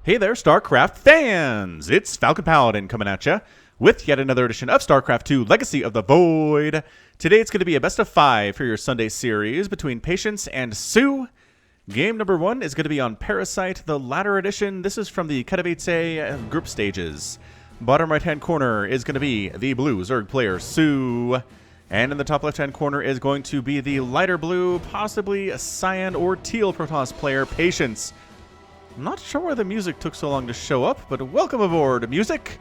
Hey there, StarCraft fans! It's Falcon Paladin coming at you with yet another edition of StarCraft 2 Legacy of the Void. Today it's going to be a best of 5 for your Sunday series between Patience and soO. Game number 1 is going to be on Parasite, the latter edition. This is from the Katowice group stages. Bottom right-hand corner is going to be the blue Zerg player, soO. And in the top left-hand corner is going to be the lighter blue, possibly a cyan or teal Protoss player, Patience. I'm not sure why the music took so long to show up, but welcome aboard, music!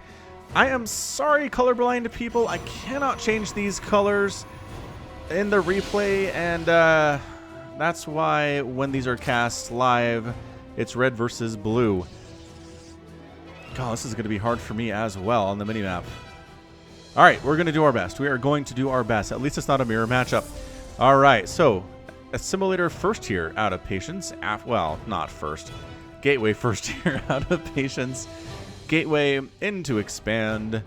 I am sorry, colorblind people. I cannot change these colors in the replay, and that's why when these are cast live, it's red versus blue. God, this is going to be hard for me as well on the minimap. Alright, we're going to do our best. We are going to do our best. At least it's not a mirror matchup. Alright, so, Assimilator first here out of Patience. Well, not first. Gateway first here out of Patience. Gateway into Expand.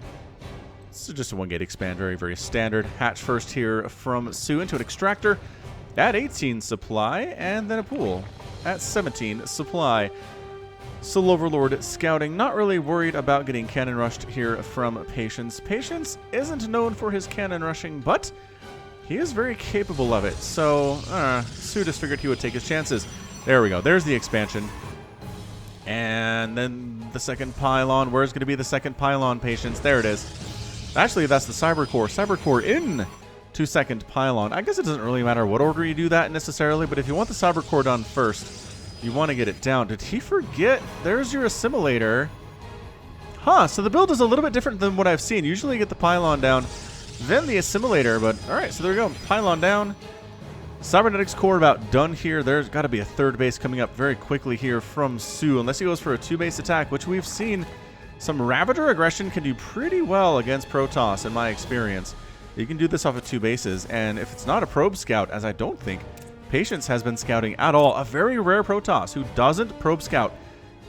This is just a 1-gate expand, very, very standard. Hatch first here from soO into an Extractor at 18 supply, and then a pool at 17 supply. Soul Overlord scouting, not really worried about getting cannon rushed here from Patience. Patience isn't known for his cannon rushing, but he is very capable of it. So, soO just figured he would take his chances. There we go. There's the expansion. And then the second pylon. Where's going to be the second pylon, Patience? There it is. Actually, that's the Cybercore. Cybercore in to second pylon. I guess it doesn't really matter what order you do that necessarily, but if you want the Cybercore done first, you want to get it down. Did he forget? There's your Assimilator. Huh, so the build is a little bit different than what I've seen. Usually you get the pylon down, then the Assimilator, but alright, so there we go. Pylon down. Cybernetics core about done here. There's got to be a third base coming up very quickly here from soO, unless he goes for a 2-base attack, which we've seen some Ravager aggression can do pretty well against Protoss in my experience. You can do this off of 2 bases, and if it's not a probe scout, as I don't think Patience has been scouting at all, a very rare Protoss who doesn't probe scout,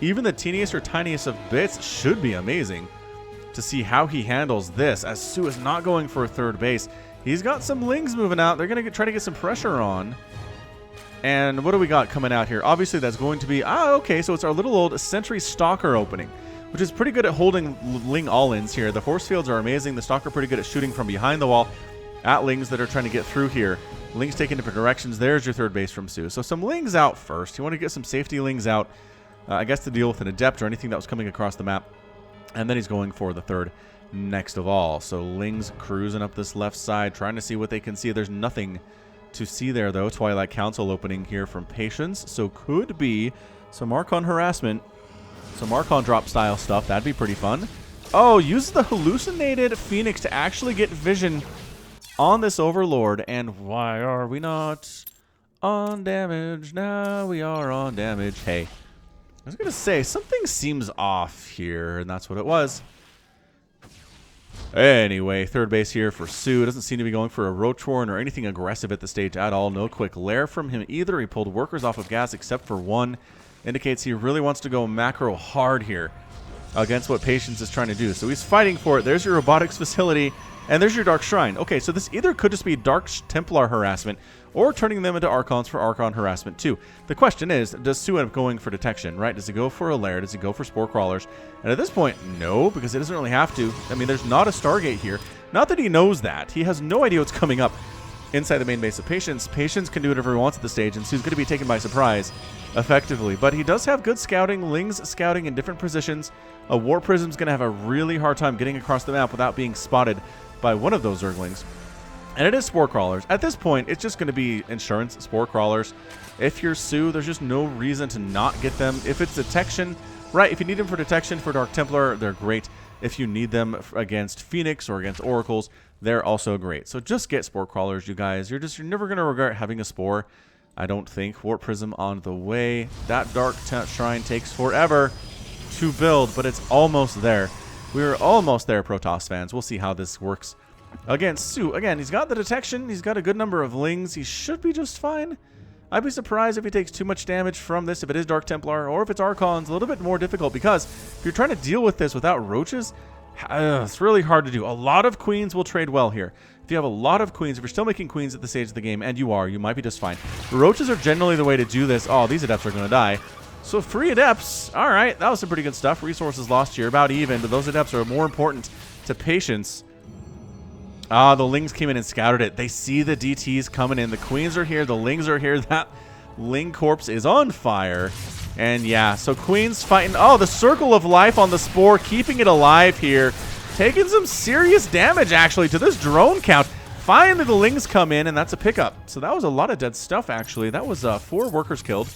even the teeniest or tiniest of bits, should be amazing to see how he handles this, as soO is not going for a third base. He's got some Lings moving out. They're going to try to get some pressure on. And what do we got coming out here? Obviously, that's going to be... okay, so it's our little old Sentry Stalker opening, which is pretty good at holding Ling all-ins here. The force fields are amazing. The Stalker pretty good at shooting from behind the wall at Lings that are trying to get through here. Lings taking different directions. There's your third base from soO. So some Lings out first. You want to get some safety Lings out, I guess, to deal with an Adept or anything that was coming across the map. And then he's going for the third next of all. So Lings cruising up this left side, trying to see what they can see. There's nothing to see there, though. Twilight Council opening here from Patience. So could be some Archon harassment, some Archon drop style stuff. That'd be pretty fun. Oh, use the hallucinated Phoenix to actually get vision on this Overlord. And why are we not on damage? Now we are on damage. Hey, I was going to say, something seems off here, and that's what it was. Anyway, third base here for soO. Doesn't seem to be going for a Roach Warren or anything aggressive at the stage at all. No quick lair from him either. He pulled workers off of gas except for one. Indicates he really wants to go macro hard here against what Patience is trying to do. So he's fighting for it. There's your robotics facility, and there's your Dark Shrine. Okay, so this either could just be Dark Templar harassment or turning them into Archons for Archon harassment too. The question is, does soO end up going for detection, right? Does he go for a lair? Does he go for Spore Crawlers? And at this point, no, because he doesn't really have to. I mean, there's not a Stargate here. Not that he knows that. He has no idea what's coming up inside the main base of Patience. Patience can do whatever he wants at the stage, and soO's going to be taken by surprise effectively. But he does have good scouting, Lings scouting in different positions. A War Prism's going to have a really hard time getting across the map without being spotted by one of those Zerglings. And it is Spore Crawlers. At this point, it's just going to be insurance Spore Crawlers. If you're soO, there's just no reason to not get them. If it's detection, right, if you need them for detection for Dark Templar, they're great. If you need them against Phoenix or against Oracles, they're also great. So just get Spore Crawlers, you guys. You're never going to regret having a Spore, I don't think. Warp Prism on the way. That Dark Shrine takes forever to build, but it's almost there. We're almost there, Protoss fans. We'll see how this works against soO. Again, he's got the detection. He's got a good number of Lings. He should be just fine. I'd be surprised if he takes too much damage from this, if it is Dark Templar, or if it's Archons. A little bit more difficult, because if you're trying to deal with this without Roaches, it's really hard to do. A lot of Queens will trade well here. If you have a lot of Queens, if you're still making Queens at the stage of the game, and you might be just fine. Roaches are generally the way to do this. Oh, these Adepts are going to die. So free adepts. All right, that was some pretty good stuff. Resources lost here, about even, but those adepts are more important to patience. Ah, the Lings came in and scouted it. They see the DTs coming in. The Queens are here. The Lings are here. That Ling corpse is on fire. And yeah, so Queens fighting. Oh, the Circle of Life on the Spore, keeping it alive here. Taking some serious damage, actually, to this drone count. Finally, the Lings come in, and that's a pickup. So that was a lot of dead stuff, actually. That was 4 workers killed.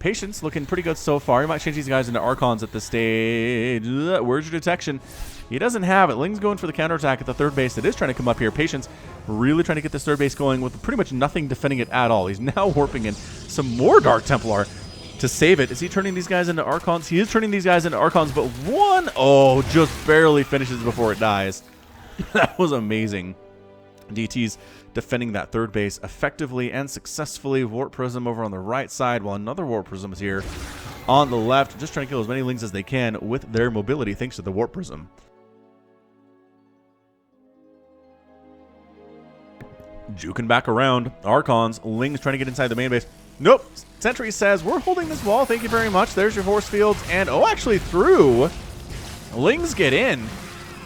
Patience looking pretty good so far. You might change these guys into Archons at this stage. Where's your detection? He doesn't have it. Ling's going for the counterattack at the third base. It is trying to come up here. Patience really trying to get this third base going with pretty much nothing defending it at all. He's now warping in some more Dark Templar to save it. Is he turning these guys into Archons? He is turning these guys into Archons, but one, oh, just barely finishes before it dies. That was amazing. DT's defending that third base effectively and successfully. Warp Prism over on the right side, while another Warp Prism is here on the left, just trying to kill as many Lings as they can with their mobility thanks to the Warp Prism. Juking back around. Archons, Lings trying to get inside the main base. Nope. Sentry says, we're holding this wall. Thank you very much. There's your force fields. And, oh, actually through. Lings get in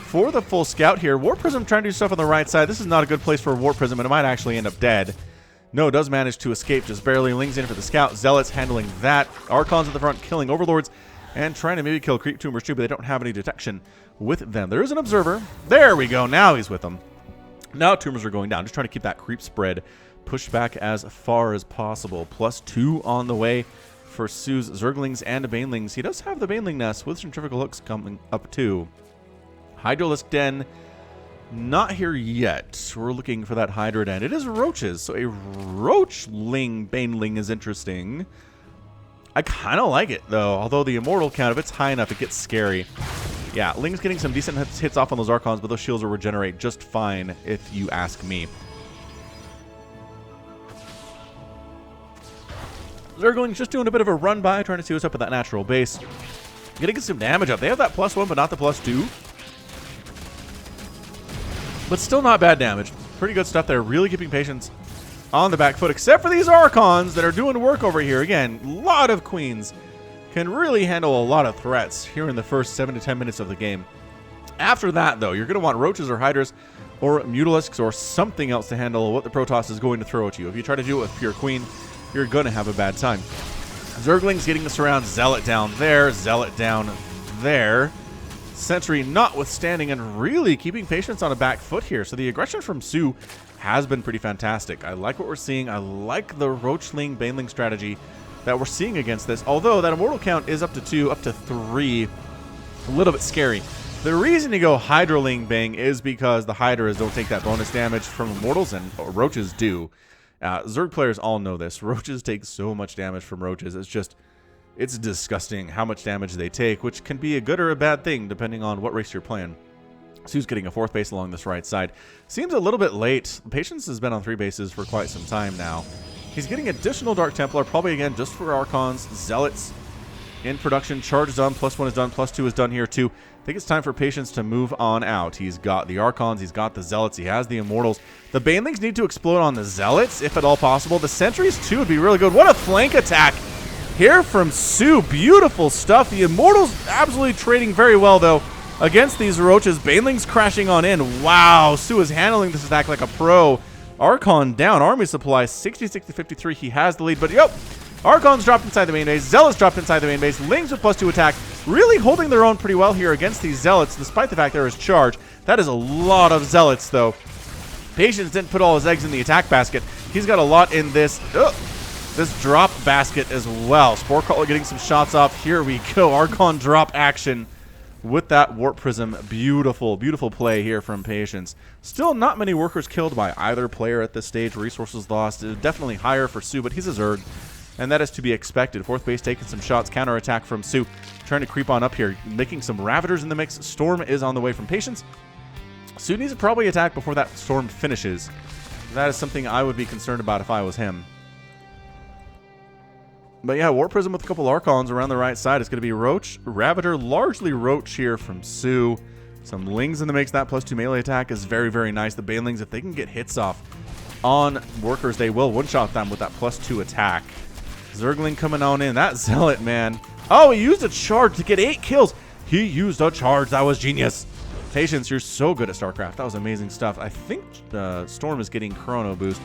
for the full scout here. Warp Prism trying to do stuff on the right side. This is not a good place for a Warp Prism, and it might actually end up dead. No, does manage to escape just barely. Lings in for the scout. Zealots handling that. Archons at the front killing Overlords and trying to maybe kill Creep Tumors too, but they don't have any detection with them. There is an Observer. There we go. Now he's with them. Now Tumors are going down. Just trying to keep that creep spread pushed back as far as possible. +2 on the way for soO's Zerglings and Banelings. He does have the Baneling nest with centrifugal hooks coming up too. Hydralisk Den, not here yet. We're looking for that Hydra Den. It is roaches, so a Roachling Baneling is interesting. I kind of like it, though. Although the Immortal count, if it's high enough, it gets scary. Yeah, Ling's getting some decent hits off on those Archons, but those shields will regenerate just fine, if you ask me. Zergling's just doing a bit of a run by, trying to see what's up with that natural base. Getting some damage up. They have that +1, but not the +2. But still not bad damage. Pretty good stuff there. Really keeping Patience on the back foot, except for these Archons that are doing work over here. Again, a lot of Queens can really handle a lot of threats here in the first 7 to 10 minutes of the game. After that, though, you're going to want Roaches or Hydras or Mutalisks or something else to handle what the Protoss is going to throw at you. If you try to do it with pure Queen, you're going to have a bad time. Zerglings getting this around. Zealot down there. Zealot down there. Sentry notwithstanding and really keeping Patience on a back foot here. So the aggression from soO has been pretty fantastic. I like what we're seeing. I like the Roachling Baneling strategy that we're seeing against this. Although that Immortal count is up to 2, up to 3. A little bit scary. The reason to go Hydraling Bang is because the Hydras don't take that bonus damage from Immortals and Roaches do. Zerg players all know this. Roaches take so much damage from Roaches. It's disgusting how much damage they take, which can be a good or a bad thing depending on what race you're playing. soO's getting a 4th base along this right side. Seems a little bit late. Patience has been on 3 bases for quite some time now. He's getting additional Dark Templar, probably again just for Archons. Zealots in production. Charge is done. +1 is done. +2 is done here too. I think it's time for Patience to move on out. He's got the Archons. He's got the Zealots. He has the Immortals. The Banelings need to explode on the Zealots, if at all possible. The Sentries too would be really good. What a flank attack here from soO. Beautiful stuff. The Immortals absolutely trading very well, though, against these Roaches. Banelings crashing on in. Wow, soO is handling this attack like a pro. Archon down. Army supply 66 to 53. He has the lead, but yep. Archons dropped inside the main base. Zealots dropped inside the main base. Lings with +2 attack. Really holding their own pretty well here against these Zealots, despite the fact there is charge. That is a lot of Zealots, though. Patience didn't put all his eggs in the attack basket. He's got a lot in this drop basket as well. Sporecrawler getting some shots off. Here we go. Archon drop action with that Warp Prism. Beautiful, beautiful play here from Patience. Still not many workers killed by either player at this stage. Resources lost. Definitely higher for soO, but he's a Zerg, and that is to be expected. 4th base taking some shots. Counterattack from soO. Trying to creep on up here. Making some Ravagers in the mix. Storm is on the way from Patience. soO needs to probably attack before that Storm finishes. That is something I would be concerned about if I was him. But yeah, Warp Prism with a couple Archons around the right side. It's going to be Roach, Ravager, largely Roach here from soO. Some Lings in the mix. That +2 melee attack is very, very nice. The Banelings, if they can get hits off on workers, they will one-shot them with that +2 attack. Zergling coming on in. That Zealot, man. Oh, he used a charge to get 8 kills. He used a charge. That was genius. Patience, you're so good at StarCraft. That was amazing stuff. I think Storm is getting Chrono Boost.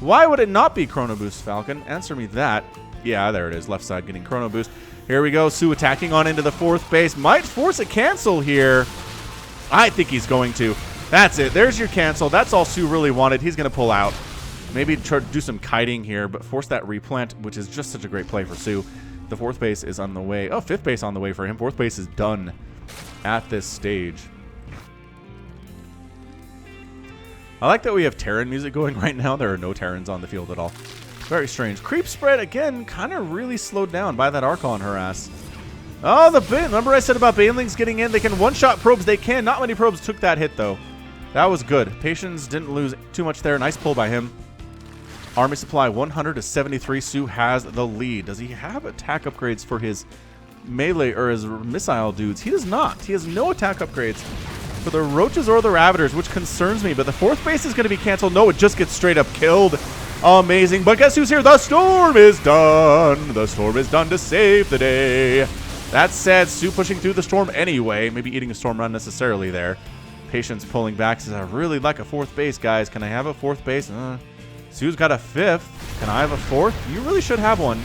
Why would it not be Chrono Boost, Falcon? Answer me that. Yeah, there it is. Left side getting Chrono Boost. Here we go. soO attacking on into the 4th base. Might force a cancel here. I think he's going to. That's it. There's your cancel. That's all soO really wanted. He's going to pull out. Maybe try to do some kiting here, but force that replant, which is just such a great play for soO. The 4th base is on the way. Oh, 5th base on the way for him. 4th base is done at this stage. I like that we have Terran music going right now. There are no Terrans on the field at all. Very strange. Creep spread, again, kind of really slowed down by that Archon harass. Oh, remember I said about Banelings getting in? They can one-shot probes. They can. Not many probes took that hit, though. That was good. Patience didn't lose too much there. Nice pull by him. Army supply 100 to 73. soO has the lead. Does he have attack upgrades for his melee or his missile dudes? He does not. He has no attack upgrades for the Roaches or the Ravagers, which concerns me. But the 4th base is going to be canceled. No, it just gets straight up killed. Amazing. But guess who's here? The Storm is done. The Storm is done to save the day. That said, soO pushing through the Storm anyway. Maybe eating a Storm unnecessarily there. Patience pulling back. Says, I really like a 4th base, guys. Can I have a 4th base? soO's got a 5th. Can I have a 4th? You really should have one.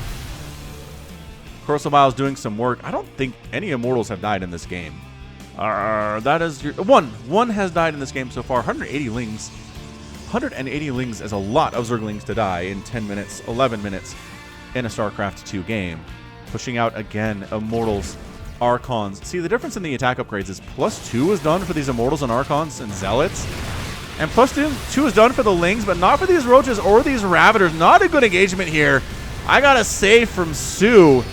Corsobile's doing some work. I don't think any Immortals have died in this game. That is your... One has died in this game so far. 180 Lings. 180 Lings is a lot of Zerglings to die in 10 minutes, 11 minutes in a StarCraft 2 game. Pushing out, again, Immortals, Archons. See, the difference in the attack upgrades is +2 is done for these Immortals and Archons and Zealots. And +2 is done for the Lings, but not for these Roaches or these Ravagers. Not a good engagement here. I gotta say from soO,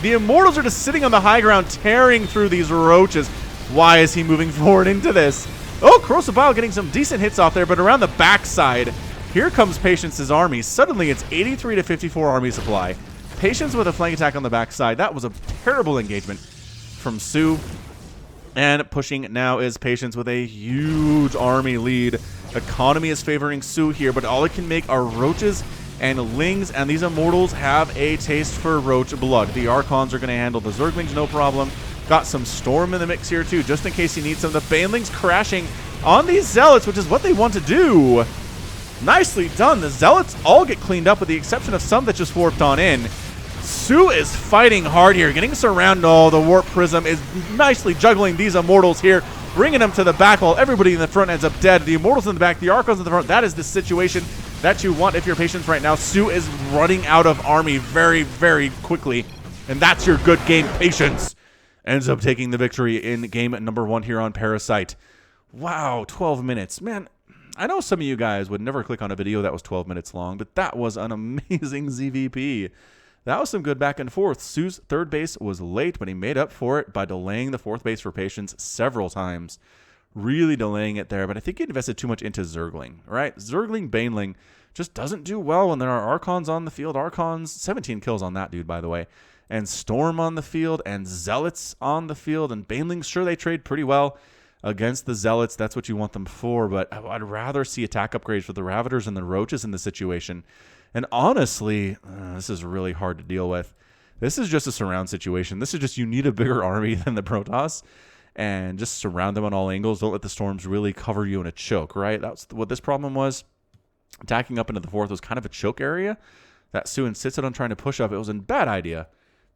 the Immortals are just sitting on the high ground, tearing through these Roaches. Why is he moving forward into this? Oh, Corsobile getting some decent hits off there, but around the backside, here comes Patience's army. Suddenly, it's 83 to 54 army supply. Patience with a flank attack on the backside. That was a terrible engagement from soO. And pushing now is Patience with a huge army lead. Economy is favoring soO here, but all it can make are Roaches and Lings, and these Immortals have a taste for Roach blood. The Archons are going to handle the Zerglings, no problem. Got some Storm in the mix here, too, just in case he needs some. The Banelings crashing on these Zealots, which is what they want to do. Nicely done. The Zealots all get cleaned up, with the exception of some that just warped on in. soO is fighting hard here, getting surrounded. Oh, the Warp Prism is nicely juggling these Immortals here, bringing them to the back while everybody in the front ends up dead. The Immortals in the back, the Archons in the front. That is the situation that you want if you're Patience right now. soO is running out of army very, very quickly, and that's your good game. Patience ends up taking the victory in game number 1 here on Parasite. Wow, 12 minutes. Man, I know some of you guys would never click on a video that was 12 minutes long, but that was an amazing ZVP. That was some good back and forth. soO's 3rd base was late, but he made up for it by delaying the 4th base for Patience several times. Really delaying it there, but I think he invested too much into Zergling, right? Zergling Baneling just doesn't do well when there are Archons on the field. Archons, 17 kills on that dude, by the way. And Storm on the field, and Zealots on the field, and Banelings, sure, they trade pretty well against the Zealots. That's what you want them for, but I'd rather see attack upgrades for the Ravagers and the Roaches in the situation. And honestly, this is really hard to deal with. This is just a surround situation. This is just, you need a bigger army than the Protoss, and just surround them on all angles. Don't let the Storms really cover you in a choke, right? That's what this problem was. Attacking up into the 4th was kind of a choke area that soO insisted on trying to push up. It was a bad idea.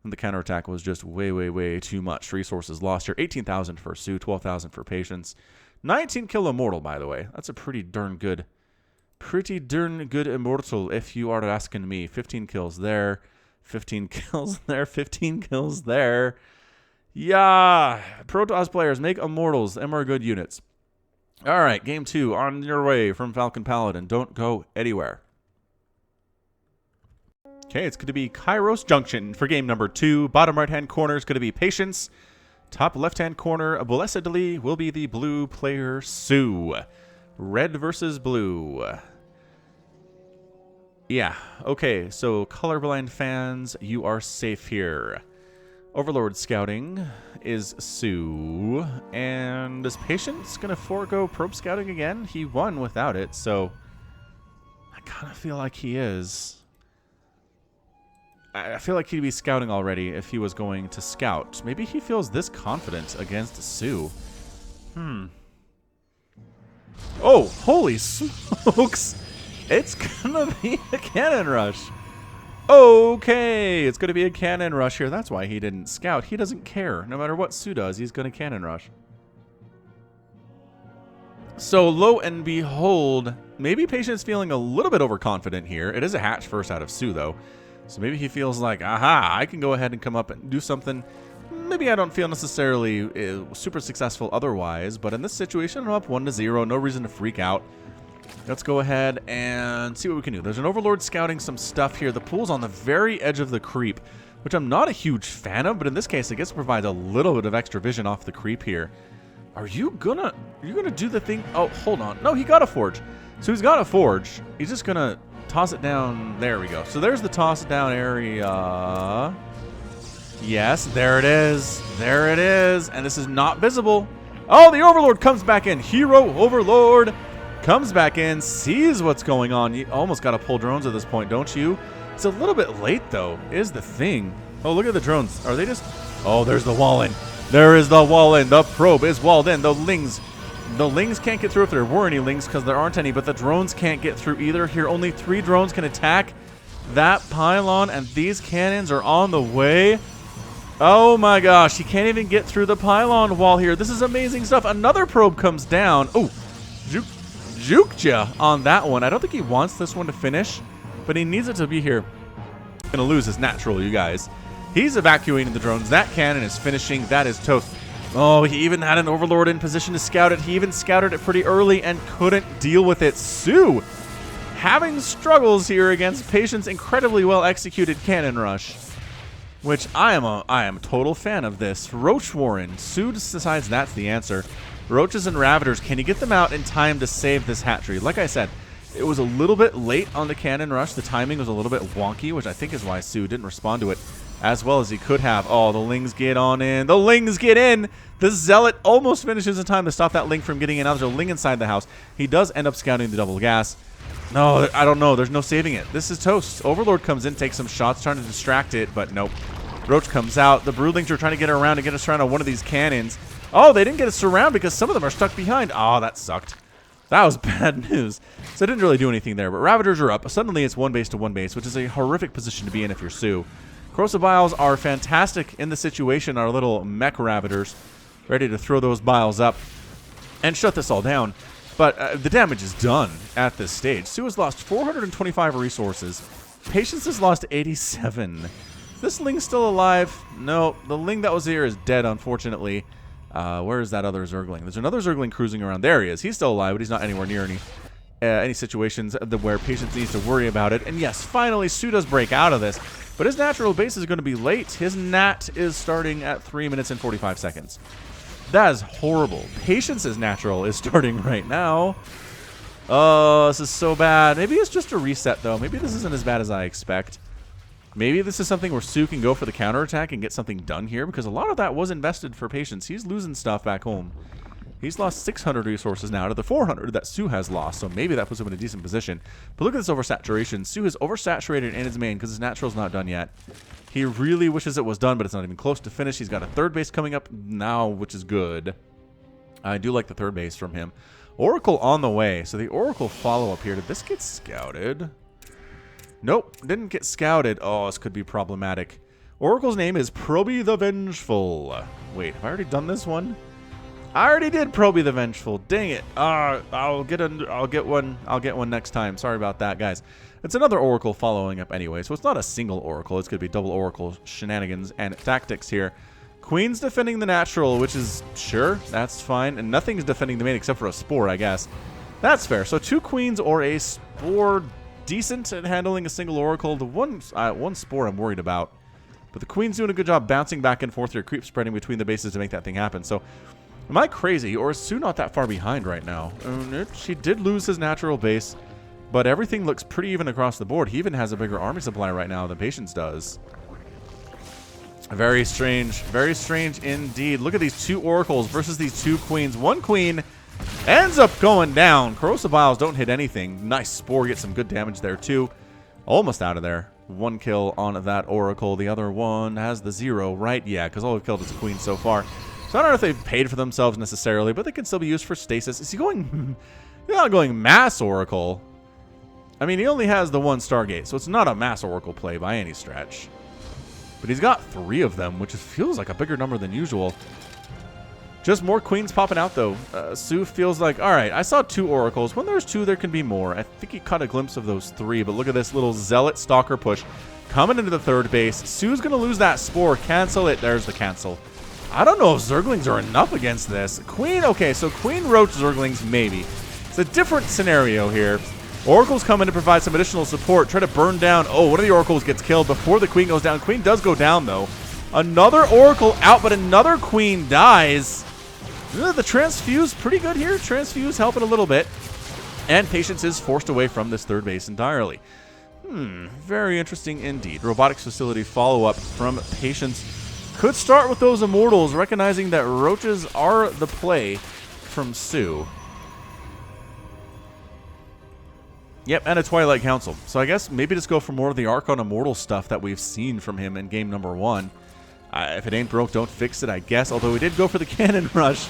And the counterattack was just way, way, way too much. Resources lost here. 18,000 for soO, 12,000 for Patience. 19 kill Immortal, by the way. That's a pretty darn good Immortal, if you are asking me. 15 kills there. 15 kills there. 15 kills there. Yeah. Protoss players, make Immortals. Them are good units. All right, game 2 on your way from Falcon Paladin. Don't go anywhere. Okay, it's going to be Kairos Junction for game number 2. Bottom right-hand corner is going to be Patience. Top left-hand corner, blessedly, will be the blue player soO. Red versus blue. Yeah, okay, so colorblind fans, you are safe here. Overlord Scouting is soO. And is Patience going to forego Probe Scouting again? He won without it, so I kind of feel like he is. I feel like he'd be scouting already if he was going to scout. Maybe he feels this confident against soO. Oh, holy smokes. It's gonna be a cannon rush. Okay, it's gonna be a cannon rush here. That's why he didn't scout. He doesn't care. No matter what soO does, he's gonna cannon rush. So lo and behold, maybe Patient's feeling a little bit overconfident here. It is a hatch first out of soO though. So maybe he feels like, aha, I can go ahead and come up and do something. Maybe I don't feel necessarily super successful otherwise, but in this situation, I'm up 1-0. No reason to freak out. Let's go ahead and see what we can do. There's an Overlord scouting some stuff here. The pool's on the very edge of the creep, which I'm not a huge fan of, but in this case, I guess it provides a little bit of extra vision off the creep here. Are you gonna do the thing? Oh, hold on. No, he got a forge. So he's got a forge. He's just gonna toss it down. There we go. So there's the toss it down area. Yes, there it is. There it is. And this is not visible. Oh, the Overlord comes back in. Hero Overlord comes back in, sees what's going on. You almost got to pull drones at this point, don't you? It's a little bit late, though, is the thing. Oh, look at the drones. Are they just... Oh, there's the wall in. There is the wall in. The probe is walled in. The lings can't get through if there were any lings, because there aren't any, but the drones can't get through either. Here, only 3 drones can attack that pylon, and these cannons are on the way. Oh my gosh, he can't even get through the pylon wall here. This is amazing stuff. Another probe comes down. Oh, juked ya on that one. I don't think he wants this one to finish, but he needs it to be here. Gonna lose his natural, you guys. He's evacuating the drones. That cannon is finishing. That is toast. Oh, he even had an Overlord in position to scout it. He even scouted it pretty early and couldn't deal with it. soO having struggles here against Patient's incredibly well executed cannon rush, which I am a total fan of this. Roach Warren. soO decides that's the answer. Roaches and Ravagers, can you get them out in time to save this hatchery? Like I said, it was a little bit late on the cannon rush. The timing was a little bit wonky, which I think is why soO didn't respond to it as well as he could have. Oh, the lings get on in. The lings get in. The Zealot almost finishes in time to stop that ling from getting in. Now there's a ling inside the house. He does end up scouting the double gas. No, I don't know. There's no saving it. This is toast. Overlord comes in, takes some shots, trying to distract it, but nope. Roach comes out. The Broodlings are trying to get around to get us around on one of these cannons. Oh, they didn't get us around because some of them are stuck behind. Oh, that sucked. That was bad news. So I didn't really do anything there, but Ravagers are up. Suddenly it's 1 base to 1 base, which is a horrific position to be in if you're soO. Corrosive Biles are fantastic in the situation. Our little mech Ravagers ready to throw those biles up and shut this all down. But the damage is done at this stage. soO has lost 425 resources. Patience has lost 87. This ling's still alive? No, the ling that was here is dead, unfortunately. Where is that other Zergling? There's another Zergling cruising around. There he is. He's still alive, but he's not anywhere near any situations where Patience needs to worry about it. And yes, finally, soO does break out of this. But his natural base is going to be late. His nat is starting at 3 minutes and 45 seconds. That is horrible. Patience's natural is starting right now. Oh, this is so bad. Maybe it's just a reset, though. Maybe this isn't as bad as I expect. Maybe this is something where soO can go for the counterattack and get something done here, because a lot of that was invested for Patience. He's losing stuff back home. He's lost 600 resources now to the 400 that soO has lost, so maybe that puts him in a decent position. But look at this oversaturation. soO is oversaturated in his main because his natural's not done yet. He really wishes it was done, but it's not even close to finish. He's got a third base coming up now, which is good. I do like the third base from him. Oracle on the way. So the Oracle follow-up here. Did this get scouted? Nope, didn't get scouted. Oh, this could be problematic. Oracle's name is Proby the Vengeful. Wait, have I already done this one? I already did Proby the Vengeful. Dang it. I'll get one next time. Sorry about that, guys. It's another Oracle following up anyway, so it's not a single Oracle. It's going to be double Oracle shenanigans and tactics here. Queen's defending the natural, which is, sure, that's fine. And nothing's defending the main except for a Spore, I guess. That's fair. So 2 Queens or a Spore, decent at handling a single Oracle. The one Spore I'm worried about. But the Queen's doing a good job bouncing back and forth here, creep spreading between the bases to make that thing happen. So, am I crazy, or is soO not that far behind right now? She did lose his natural base, but everything looks pretty even across the board. He even has a bigger army supply right now than Patience does. Very strange indeed. Look at these 2 Oracles versus these 2 Queens. 1 Queen ends up going down. Corrosive Biles don't hit anything. Nice Spore, get some good damage there too. Almost out of there. 1 kill on that Oracle. The other one has the 0, right? Yeah, because all we've killed is Queen so far. So I don't know if they've paid for themselves necessarily, but they can still be used for stasis. Is he going... He's not going mass Oracle. I mean, he only has the 1 Stargate, so it's not a mass Oracle play by any stretch. But he's got 3 of them, which feels like a bigger number than usual. Just more Queens popping out, though. soO feels like, all right, I saw 2 Oracles. When there's 2, there can be more. I think he caught a glimpse of those 3, but look at this little Zealot Stalker push coming into the 3rd base. soO's going to lose that Spore. Cancel it. There's the cancel. I don't know if Zerglings are enough against this. Queen, okay, so Queen Roach Zerglings, maybe. It's a different scenario here. Oracles come in to provide some additional support. Try to burn down. Oh, one of the Oracles gets killed before the Queen goes down. Queen does go down, though. Another Oracle out, but another Queen dies. The Transfuse, pretty good here. Transfuse helping a little bit. And Patience is forced away from this 3rd base entirely. Very interesting indeed. Robotics Facility follow-up from Patience. Could start with those Immortals, recognizing that Roaches are the play from soO. Yep, and a Twilight Council. So I guess maybe just go for more of the Archon Immortal stuff that we've seen from him in game number 1. If it ain't broke, don't fix it, I guess. Although he did go for the Cannon Rush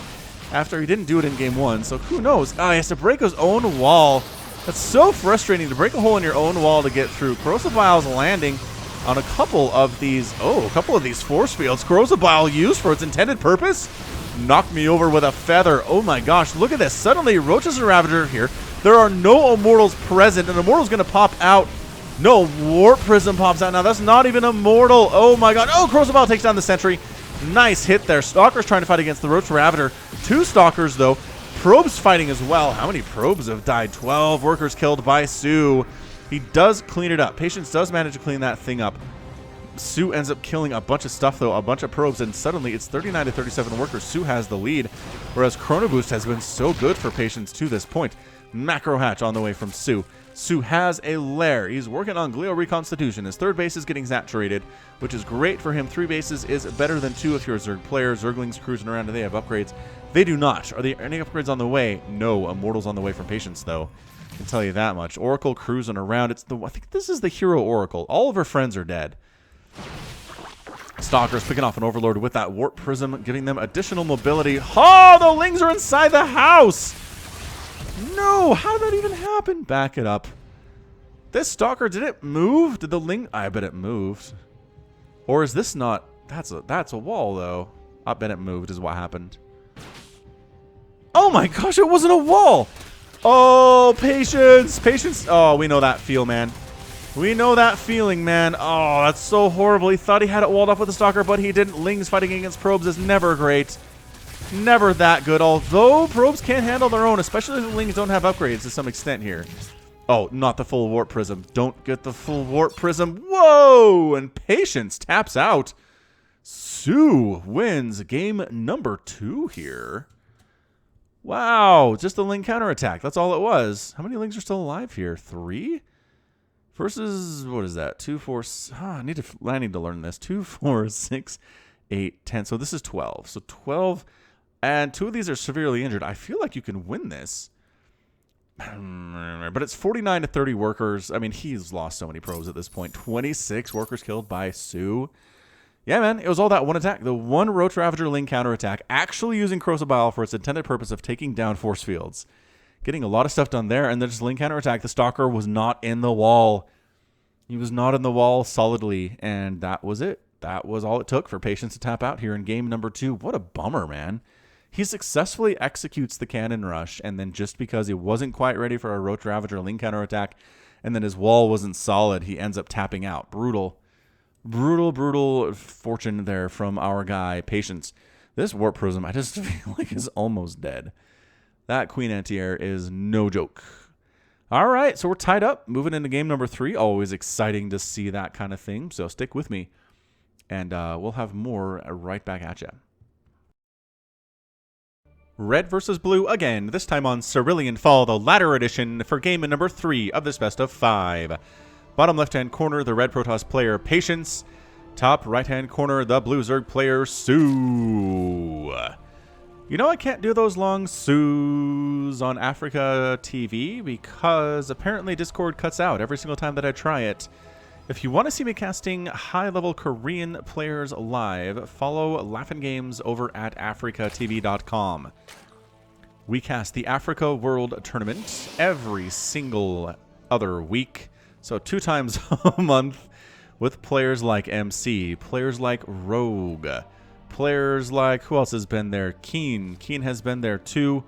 after he didn't do it in game 1. So who knows? He has to break his own wall. That's so frustrating to break a hole in your own wall to get through. Corrosive Bile's landing on a couple of these force fields. Corrosive Bile used for its intended purpose. Knocked me over with a feather. Oh my gosh, look at this. Suddenly, Roaches and Ravager here. There are no Immortals present, and Immortal's going to pop out. No, Warp Prism pops out. Now, that's not even Immortal. Oh, my God. Oh, Corrosive Bile takes down the Sentry. Nice hit there. Stalker's trying to fight against the Roach Ravager. 2 Stalkers, though. Probes fighting as well. How many Probes have died? 12 workers killed by soO. He does clean it up. Patience does manage to clean that thing up. soO ends up killing a bunch of stuff, though. A bunch of Probes, and suddenly it's 39 to 37 workers. soO has the lead, whereas Chrono Boost has been so good for Patience to this point. Macro Hatch on the way from soO. soO has a lair. He's working on Glio Reconstitution. His 3rd base is getting saturated, which is great for him. 3 bases is better than 2 if you're a Zerg player. Zerglings cruising around. Do they have upgrades? They do not. Are there any upgrades on the way? No. Immortals on the way from Patience, though. I can tell you that much. Oracle cruising around. I think this is the hero Oracle. All of her friends are dead. Stalker's picking off an Overlord with that Warp Prism, giving them additional mobility. Oh, the Lings are inside the house! No, how did that even happen? Back it up. This Stalker, did it move? Did the Ling... I bet it moved. Or is this not... That's a wall, though. I bet it moved is what happened. Oh my gosh, it wasn't a wall! Oh, Patience! Patience! Oh, we know that feel, man. We know that feeling, man. Oh, that's so horrible. He thought he had it walled off with the Stalker, but he didn't. Lings fighting against Probes is never great. Never that good, although Probes can't handle their own, especially if the Lings don't have upgrades to some extent here. Oh, not the full Warp Prism. Don't get the full Warp Prism. Whoa! And Patience taps out. soO wins game number 2 here. Wow, just a Ling counterattack. That's all it was. How many Lings are still alive here? 3? Versus, what is that? 2, 4, I need to learn this. 2, 4, 6, 8, 10. So this is 12. So 12... And 2 of these are severely injured. I feel like you can win this. But it's 49 to 30 workers. I mean, he's lost so many Probes at this point. 26 workers killed by soO. Yeah, man. It was all that one attack. The one Roach Ravager Ling counterattack, actually using Corrosive Bile for its intended purpose of taking down force fields. Getting a lot of stuff done there. And then just Ling counterattack. The Stalker was not in the wall. He was not in the wall solidly. And that was it. That was all it took for Patience to tap out here in game number 2. What a bummer, man. He successfully executes the Cannon Rush, and then just because he wasn't quite ready for a Roach Ravager Ling counterattack, and then his wall wasn't solid, he ends up tapping out. Brutal. Brutal, brutal fortune there from our guy, Patience. This Warp Prism, I just feel like is almost dead. That Queen Anti-Air is no joke. All right, so we're tied up. Moving into game number 3. Always exciting to see that kind of thing, so stick with me. And we'll have more right back at you. Red versus Blue again, this time on Cerulean Fall, the ladder edition for game number 3 of this best of 5. Bottom left-hand corner, the Red Protoss player Patience. Top right-hand corner, the Blue Zerg player soO. You know, I can't do those long soOs on Africa TV because apparently Discord cuts out every single time that I try it. If you want to see me casting high-level Korean players live, follow Laughin' Games over at africatv.com. We cast the Africa World Tournament every single other week, so 2 times a month, with players like MC, players like Rogue, players like, who else has been there? Keen. Keen has been there too.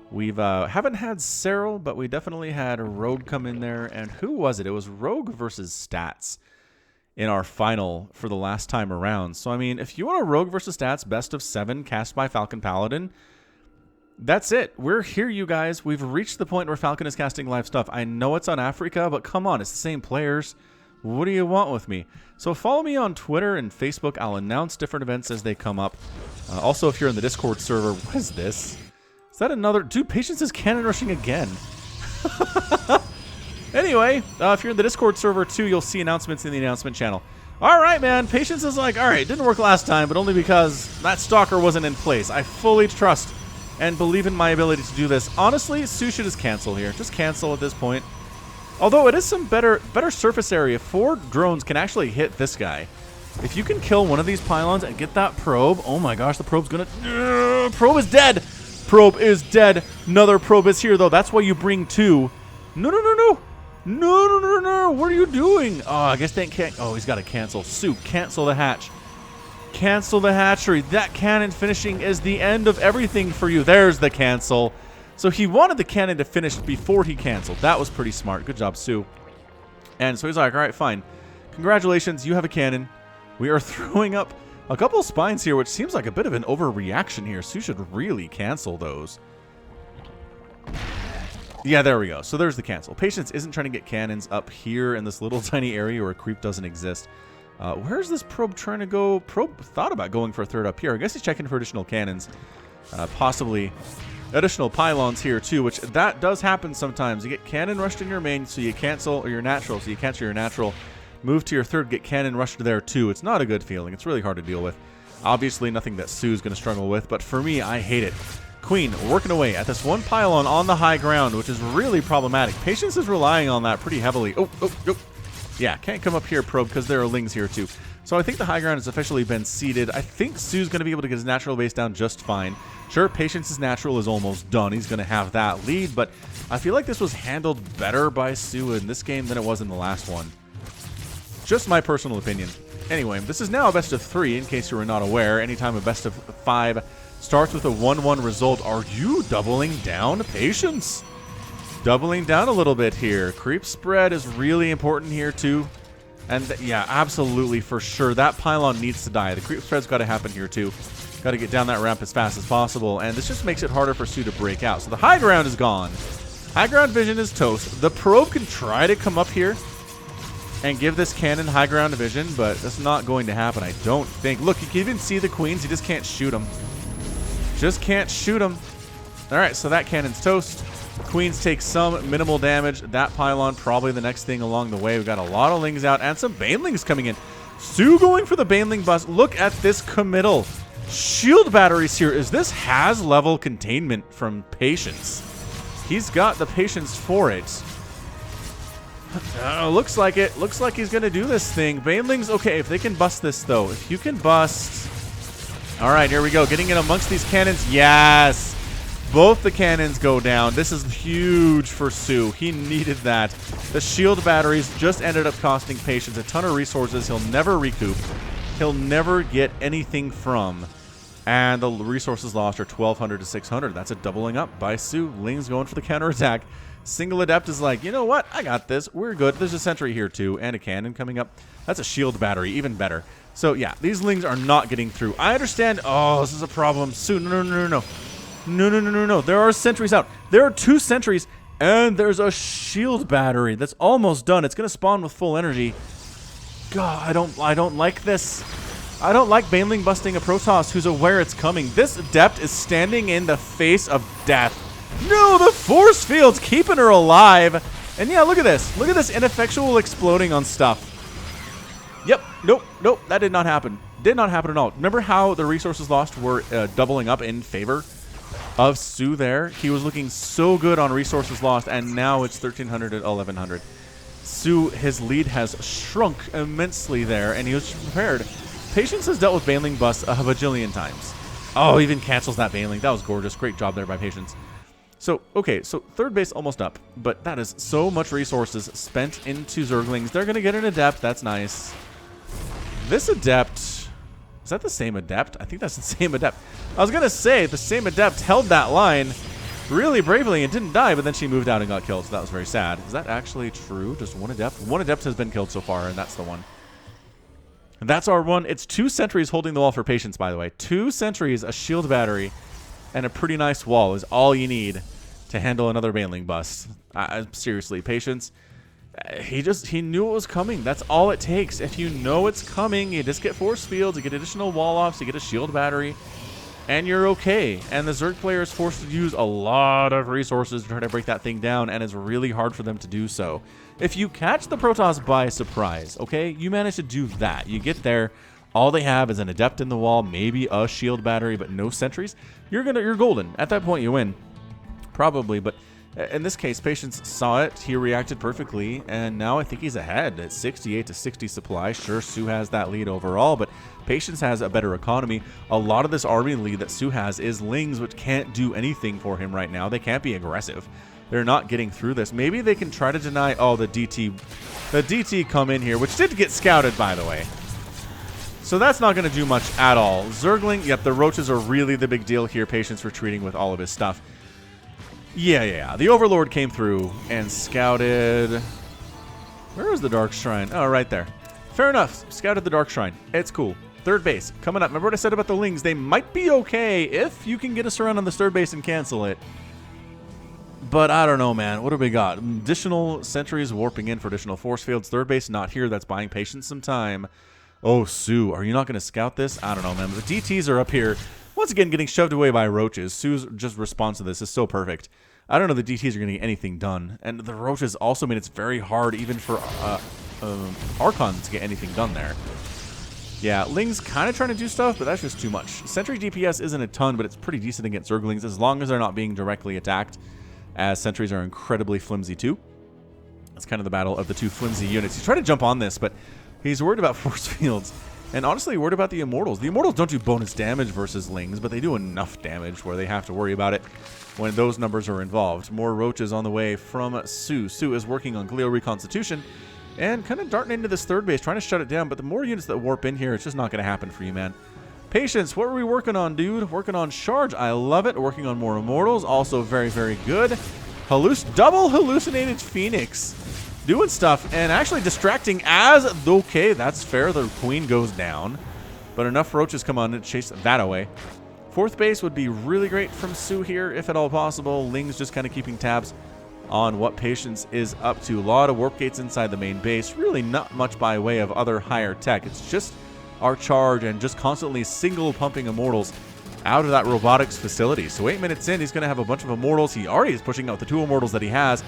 We've haven't had Cyril, but we definitely had Rogue come in there. And who was it? It was Rogue versus Stats in our final for the last time around. So, I mean, if you want a Rogue versus Stats best of 7 cast by Falcon Paladin, that's it. We're here, you guys. We've reached the point where Falcon is casting live stuff. I know it's on Africa, but come on, it's the same players. What do you want with me? So follow me on Twitter and Facebook. I'll announce different events as they come up. Also, if you're in the Discord server, what is this? Is that another? Dude, Patience is cannon rushing again. Anyway, if you're in the Discord server too, you'll see announcements in the announcement channel. All right, man. Patience is like, all right, it didn't work last time, but only because that stalker wasn't in place. I fully trust and believe in my ability to do this. Honestly, soO should just cancel here. Just cancel at this point. Although it is some better surface area. 4 drones can actually hit this guy. If you can kill one of these pylons and get that probe, oh my gosh, the probe's gonna... probe is dead! Probe is dead. Another probe is here, though. That's why you bring 2. No, no, no, no. No, no, no, no. What are you doing? Oh, I guess they can't... Oh, he's got to cancel. soO, cancel the hatch. Cancel the hatchery. That cannon finishing is the end of everything for you. There's the cancel. So he wanted the cannon to finish before he canceled. That was pretty smart. Good job, soO. And so he's like, all right, fine. Congratulations, you have a cannon. We are throwing up a couple spines here, which seems like a bit of an overreaction here. soO should really cancel those. Yeah, there we go. So there's the cancel. Patience isn't trying to get cannons up here in this little tiny area where a creep doesn't exist. Where's this probe trying to go? Probe thought about going for a 3rd up here. I guess he's checking for additional cannons. Possibly additional pylons here too, which that does happen sometimes. You get cannon rushed in your main, so you cancel, or your natural, so you cancel your natural. Move to your 3rd, get cannon rushed there too. It's not a good feeling. It's really hard to deal with. Obviously nothing that soO's going to struggle with, but for me, I hate it. Queen working away at this 1 pylon on the high ground, which is really problematic. Patience is relying on that pretty heavily. Oh. Yeah, can't come up here, probe, because there are lings here too. So I think the high ground has officially been seeded. I think soO's going to be able to get his natural base down just fine. Sure, Patience's natural is almost done. He's going to have that lead, but I feel like this was handled better by soO in this game than it was in the last one. Just my personal opinion. Anyway, this is now a best of 3, in case you were not aware. Anytime a best of 5 starts with a 1-1 result, are you doubling down, Patience? Doubling down a little bit here. Creep spread is really important here too. And yeah, absolutely, for sure. That pylon needs to die. The creep spread's got to happen here too. Got to get down that ramp as fast as possible. And this just makes it harder for soO to break out. So the high ground is gone. High ground vision is toast. The probe can try to come up here and give this cannon high ground vision, but that's not going to happen, I don't think. Look, you can even see the queens. You just can't shoot them. Just can't shoot them. All right, so that cannon's toast. Queens take some minimal damage. That pylon probably the next thing along the way. We've got a lot of lings out and some banelings coming in. soO going for the baneling bust. Look at this committal. Shield batteries here. Is this has level containment from Patience? He's got the patience for it. Looks like it. Looks like he's going to do this thing. Banelings, okay, if they can bust this though. If you can bust. All right, here we go. Getting in amongst these cannons. Yes. Both the cannons go down. This is huge for soO. He needed that. The shield batteries just ended up costing Patience a ton of resources he'll never recoup. He'll never get anything from. And the resources lost are 1,200 to 600. That's a doubling up by soO. Ling's going for the counterattack. Single Adept is like, you know what? I got this. We're good. There's a sentry here too and a cannon coming up. That's a shield battery. Even better. So yeah, these Lings are not getting through. I understand. Oh, this is a problem. soO, no. No. There are sentries out. There are 2 sentries, and there's a shield battery that's almost done. It's going to spawn with full energy. God, I don't like this. I don't like baneling busting a Protoss who's aware it's coming. This Adept is standing in the face of death. No, the force field's keeping her alive. And yeah, look at this. Look at this ineffectual exploding on stuff. Yep. Nope. That did not happen. Did not happen at all. Remember how the resources lost were doubling up in favor of soO there? He was looking so good on resources lost, and now it's 1,300 and 1,100. soO, his lead has shrunk immensely there, and he was prepared. Patience has dealt with Baneling Bust a bajillion times. Oh, even cancels that Baneling. That was gorgeous. Great job there by Patience. So, okay, so third base almost up, but that is so much resources spent into Zerglings. They're going to get an Adept. That's nice. This Adept, is that the same Adept? I think that's the same Adept. I was going to say, the same Adept held that line really bravely and didn't die, but then she moved out and got killed, so that was very sad. Is that actually true? Just one Adept? One Adept has been killed so far, and that's the one. And that's our one. It's 2 sentries holding the wall for Patience, by the way. 2 sentries, a shield battery, and a pretty nice wall is all you need to handle another Baneling Bust. Seriously, Patience, he knew it was coming. That's all it takes. If you know it's coming, you just get force fields, you get additional wall offs, you get a shield battery, and you're okay. And the Zerg player is forced to use a lot of resources to try to break that thing down, and it's really hard for them to do so. If you catch the Protoss by surprise, okay, you manage to do that. You get there, all they have is an Adept in the wall, maybe a shield battery, but no sentries. You're golden. At that point, you win. Probably, but in this case, Patience saw it, he reacted perfectly, and now I think he's ahead at 68 to 60 supply. Sure, soO has that lead overall, but Patience has a better economy. A lot of this army lead that soO has is Lings, which can't do anything for him right now. They can't be aggressive. They're not getting through this. Maybe they can try to deny, oh, the DT come in here, which did get scouted, by the way. So that's not going to do much at all. Zergling, yep, the roaches are really the big deal here. Patience retreating with all of his stuff. Yeah. The Overlord came through and scouted. Where was the Dark Shrine? Oh, right there. Fair enough. Scouted the Dark Shrine. It's cool. Third base coming up. Remember what I said about the Lings? They might be okay if you can get us around on the third base and cancel it. But I don't know, man. What do we got? Additional sentries warping in for additional force fields. Third base not here. That's buying Patience some time. Oh, soO, are you not going to scout this? I don't know, man. The DTs are up here. Once again, getting shoved away by roaches. soO's just response to this is so perfect. I don't know the DTs are going to get anything done. And the roaches also made it very hard even for Archons to get anything done there. Yeah, Ling's kind of trying to do stuff, but that's just too much. Sentry DPS isn't a ton, but it's pretty decent against Zerglings as long as they're not being directly attacked, as sentries are incredibly flimsy too. That's kind of the battle of the 2 flimsy units. He's trying to jump on this, but he's worried about force fields. And honestly, worried about the Immortals. The Immortals don't do bonus damage versus Lings, but they do enough damage where they have to worry about it when those numbers are involved. More roaches on the way from soO. soO is working on Glio Reconstitution and kind of darting into this third base, trying to shut it down. But the more units that warp in here, it's just not going to happen for you, man. Patience, what are we working on, dude? Working on Charge. I love it. Working on more Immortals. Also very, very good. Double Hallucinated Phoenix. Doing stuff and actually distracting as okay, that's fair. The queen goes down, but enough roaches come on and chase that away. Fourth base would be really great from soO here, if at all possible. Ling's just kind of keeping tabs on what Patience is up to. A lot of warp gates inside the main base. Really not much by way of other higher tech. It's just our charge and just constantly single pumping Immortals out of that robotics facility. So 8 minutes in, he's going to have a bunch of Immortals. He already is pushing out the 2 Immortals that he has.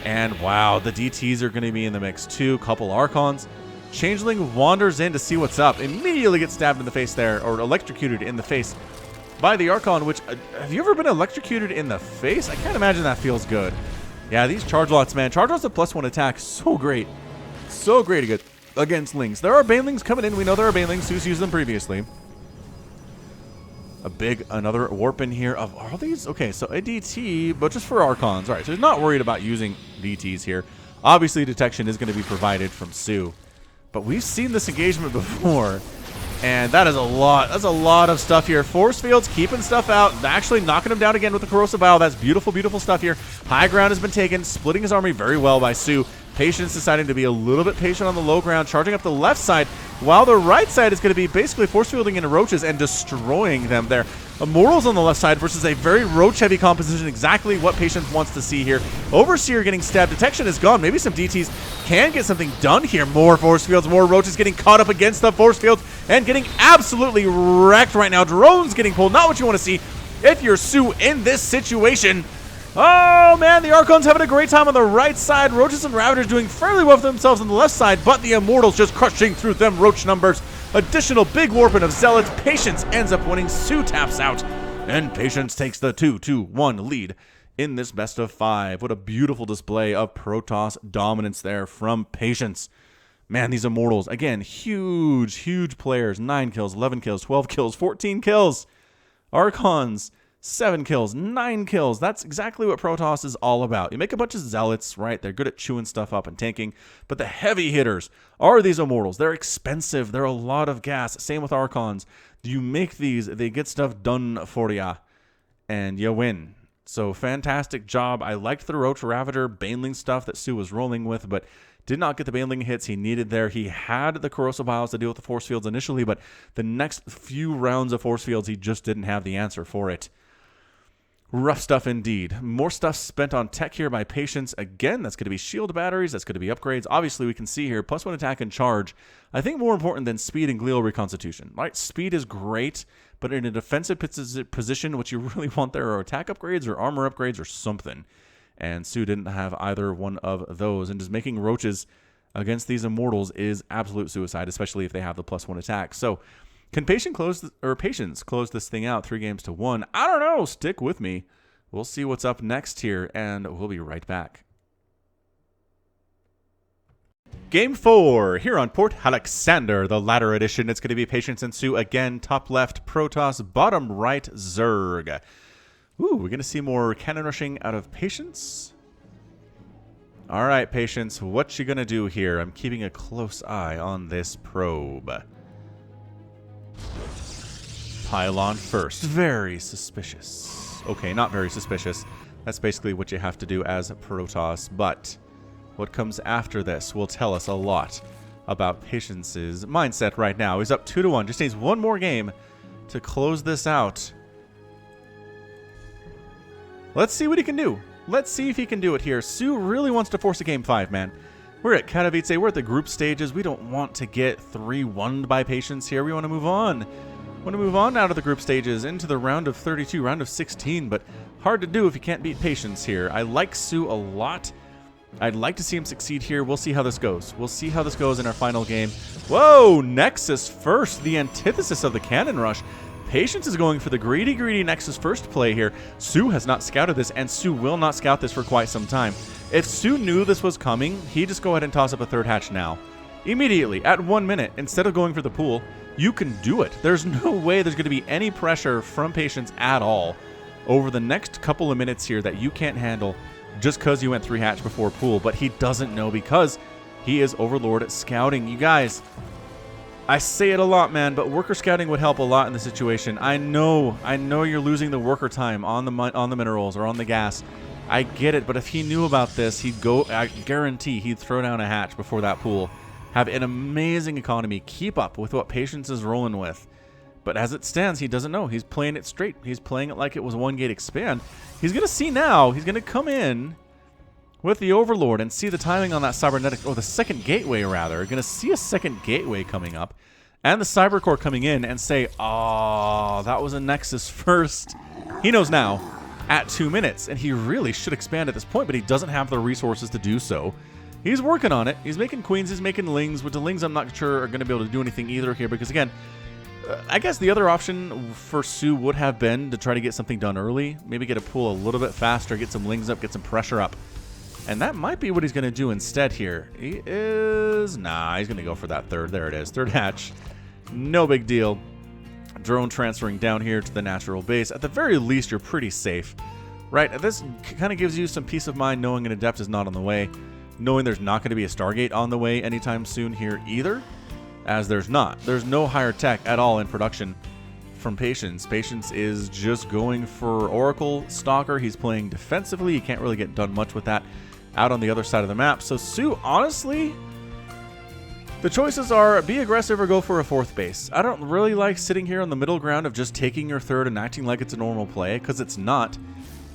And wow, the DTs are going to be in the mix too. Couple Archons. Changeling wanders in to see what's up. Immediately gets stabbed in the face there, or electrocuted in the face by the Archon, which, have you ever been electrocuted in the face? I can't imagine that feels good. Yeah, these charge lots, man. Charge lots of +1 attack. So great. So great against Lings. There are Banelings coming in. We know there are Banelings. soO's used them previously. Another warp in here of all these. Okay, so a DT, but just for Archons. All right, so he's not worried about using DTs here. Obviously, detection is going to be provided from soO, but we've seen this engagement before, and that is a lot. That's a lot of stuff here. Force fields, keeping stuff out, actually knocking him down again with the corrosive bile. That's beautiful, beautiful stuff here. High ground has been taken, splitting his army very well by soO. Patience deciding to be a little bit patient on the low ground, charging up the left side, while the right side is going to be basically force fielding into roaches and destroying them there. Immortals on the left side versus a very roach-heavy composition, exactly what Patience wants to see here. Overseer getting stabbed. Detection is gone. Maybe some DTs can get something done here. More force fields, more roaches getting caught up against the force fields and getting absolutely wrecked right now. Drones getting pulled. Not what you want to see if you're soO in this situation. Oh, man, the Archons having a great time on the right side. Roaches and Ravagers doing fairly well for themselves on the left side, but the Immortals just crushing through them roach numbers. Additional big warping of Zealots. Patience ends up winning. soO taps out, and Patience takes the 2-1 lead in this best of 5. What a beautiful display of Protoss dominance there from Patience. Man, these Immortals, again, huge players. 9 kills, 11 kills, 12 kills, 14 kills. Archons, 7 kills, 9 kills. That's exactly what Protoss is all about. You make a bunch of Zealots, right? They're good at chewing stuff up and tanking. But the heavy hitters are these Immortals. They're expensive. They're a lot of gas. Same with Archons. You make these, they get stuff done for ya, and you win. So fantastic job. I liked the Roach Ravager Baneling stuff that soO was rolling with, but did not get the Baneling hits he needed there. He had the Corrosive Biles to deal with the Force Fields initially, but the next few rounds of Force Fields, he just didn't have the answer for it. Rough stuff indeed. More stuff spent on tech here by Patience. Again, that's going to be shield batteries. That's going to be upgrades. Obviously, we can see here, +1 attack and charge. I think more important than speed and glial reconstitution. Right? Speed is great, but in a defensive position, what you really want there are attack upgrades or armor upgrades or something. And soO didn't have either one of those. And just making roaches against these Immortals is absolute suicide, especially if they have the +1 attack. So, can Patience close this thing out 3-1? I don't know. Stick with me. We'll see what's up next here, and we'll be right back. Game 4 here on Port Alexander, the ladder edition. It's going to be Patience and soO again. Top left, Protoss. Bottom right, Zerg. Ooh, we're going to see more cannon rushing out of Patience. All right, Patience, what you going to do here? I'm keeping a close eye on this probe. Pylon first. Very suspicious. Okay, not very suspicious. That's basically what you have to do as Protoss, but what comes after this will tell us a lot about Patience's mindset right now. He's up 2-1. Just needs one more game to close this out. Let's see what he can do. Let's see if he can do it here. soO really wants to force a Game 5, man. We're at Katowice. We're at the group stages. We don't want to get 3-1'd by Patience here. We want to move on. Want to move on out of the group stages into the round of 32, round of 16, but hard to do if you can't beat Patience here. I like soO a lot. I'd like to see him succeed here. We'll see how this goes. We'll see how this goes in our final game. Whoa, Nexus first, the antithesis of the cannon rush. Patience is going for the greedy Nexus first play here. soO has not scouted this, and soO will not scout this for quite some time. If soO knew this was coming, he'd just go ahead and toss up a third hatch now. Immediately, at 1 minute, instead of going for the pool, you can do it. There's no way there's going to be any pressure from Patience at all over the next couple of minutes here that you can't handle just because you went 3 hatch before pool. But he doesn't know because he is Overlord at scouting. You guys, I say it a lot, man, but worker scouting would help a lot in the situation. I know you're losing the worker time on the minerals or on the gas. I get it, but if he knew about this, he'd go, I guarantee he'd throw down a hatch before that pool. Have an amazing economy, keep up with what Patience is rolling with. But as it stands, he doesn't know. He's playing it straight. He's playing it like it was 1 gate expand. He's going to see now. He's going to come in with the Overlord and see the timing on that cybernetic, or the second gateway rather. Going to see a second gateway coming up and the cybercore coming in and say, oh, that was a Nexus first. He knows now at 2 minutes, and he really should expand at this point, but he doesn't have the resources to do so. He's working on it. He's making queens. He's making lings. With the lings, I'm not sure are going to be able to do anything either here because, again, I guess the other option for soO would have been to try to get something done early. Maybe get a pool a little bit faster, get some lings up, get some pressure up. And that might be what he's going to do instead here. He is... Nah, he's going to go for that third. There it is. Third hatch. No big deal. Drone transferring down here to the natural base. At the very least, you're pretty safe. Right? This kind of gives you some peace of mind knowing an Adept is not on the way. Knowing there's not going to be a Stargate on the way anytime soon here either, as there's not. There's no higher tech at all in production from Patience. Patience is just going for Oracle Stalker. He's playing defensively. You can't really get done much with that out on the other side of the map. So soO, honestly, the choices are be aggressive or go for a 4th base. I don't really like sitting here on the middle ground of just taking your 3rd and acting like it's a normal play, because it's not.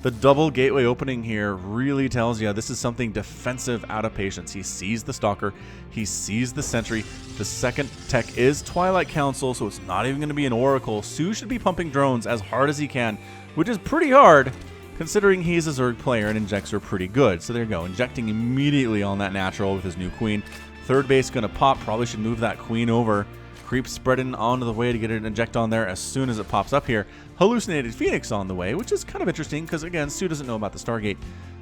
The double gateway opening here really tells you this is something defensive out of Patience. He sees the Stalker. He sees the Sentry. The second tech is Twilight Council, so it's not even going to be an Oracle. soO should be pumping drones as hard as he can, which is pretty hard considering he's a Zerg player and injects are pretty good. So there you go, injecting immediately on that natural with his new queen. 3rd base going to pop. Probably should move that queen over Creep spreading onto the way to get an inject on there as soon as it pops up here. Hallucinated Phoenix on the way, which is kind of interesting because, again, soO doesn't know about the Stargate.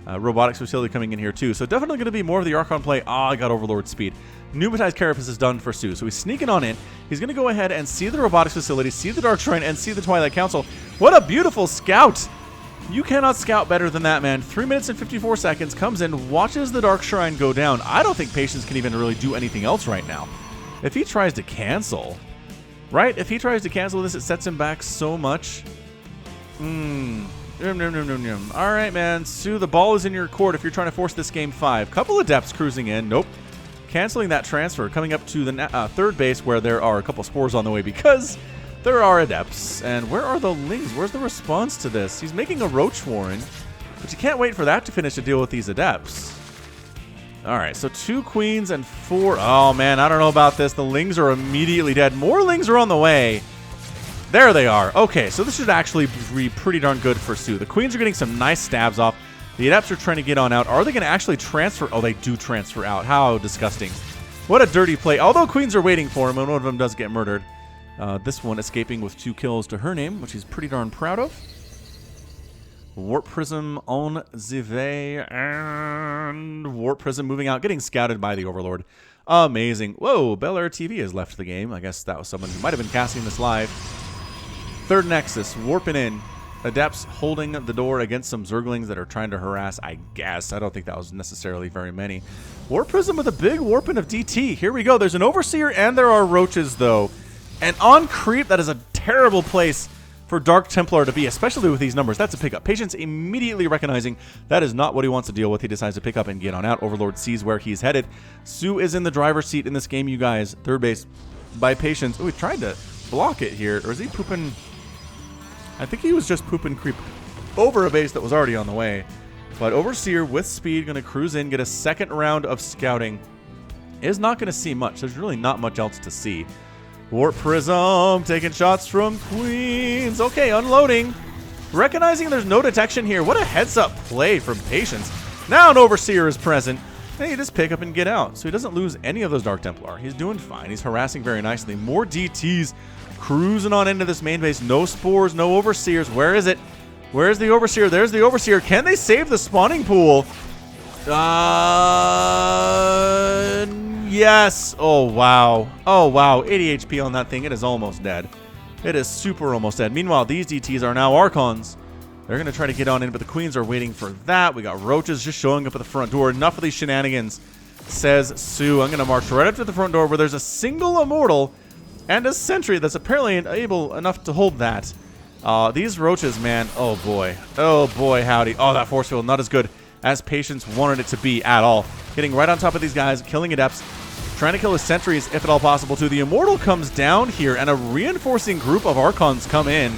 Robotics facility coming in here too. So definitely going to be more of the Archon play. I got Overlord speed. Pneumatized Carapace is done for soO. So he's sneaking on in. He's going to go ahead and see the Robotics facility, see the Dark Shrine, and see the Twilight Council. What a beautiful scout! You cannot scout better than that, man. 3 minutes and 54 seconds, comes in, watches the Dark Shrine go down. I don't think Patience can even really do anything else right now. If he tries to cancel, right? If he tries to cancel this, it sets him back so much. All right, man. soO, the ball is in your court if you're trying to force this game 5. Couple of Adepts cruising in. Nope. Canceling that transfer. Coming up to the third base where there are a couple spores on the way because there are Adepts. And where are the Lings? Where's the response to this? He's making a Roach Warren, but you can't wait for that to finish to deal with these Adepts. All right, so 2 Queens and 4. Oh, man, I don't know about this. The Lings are immediately dead. More Lings are on the way. There they are. Okay, so this should actually be pretty darn good for soO. The Queens are getting some nice stabs off. The Adepts are trying to get on out. Are they going to actually transfer? Oh, they do transfer out. How disgusting. What a dirty play. Although Queens are waiting for him, and one of them does get murdered. This one escaping with 2 kills to her name, which he's pretty darn proud of. Warp Prism on the way, and Warp Prism moving out, getting scouted by the Overlord. Amazing. Whoa, Bel Air TV has left the game. I guess that was someone who might have been casting this live. Third Nexus, warping in. Adepts holding the door against some Zerglings that are trying to harass, I guess. I don't think that was necessarily very many. Warp Prism with a big warping of DT. Here we go. There's an Overseer and there are Roaches, though. And on Creep, that is a terrible place for Dark Templar to be, especially with these numbers. That's a pickup. Patience immediately recognizing that is not what he wants to deal with. He decides to pick up and get on out. Overlord sees where he's headed. soO is in the driver's seat in this game, you guys. Third base by Patience. Oh, he tried to block it here. Or is he pooping? I think he was just pooping Creep over a base that was already on the way. But Overseer with speed, going to cruise in, get a second round of scouting. Is not going to see much. There's really not much else to see. Warp Prism taking shots from Queens. Okay, unloading. Recognizing there's no detection here. What a heads-up play from Patience. Now an Overseer is present. And you just pick up and get out. So he doesn't lose any of those Dark Templar. He's doing fine. He's harassing very nicely. More DTs cruising on into this main base. No spores, no Overseers. Where is it? Where's the Overseer? There's the Overseer. Can they save the spawning pool? Yes. Oh, wow. Oh, wow. 80 HP on that thing. It is almost dead. It is super almost dead. Meanwhile, these DTs are now Archons. They're going to try to get on in, but the Queens are waiting for that. We got Roaches just showing up at the front door. Enough of these shenanigans, says soO. I'm going to march right up to the front door where there's a single Immortal and a Sentry that's apparently able enough to hold that. These Roaches, man. Oh, boy. Oh, boy, howdy. Oh, that force field, not as good as Patience wanted it to be at all. Getting right on top of these guys, killing Adepts, trying to kill his Sentries if at all possible too. The Immortal comes down here, and a reinforcing group of Archons come in.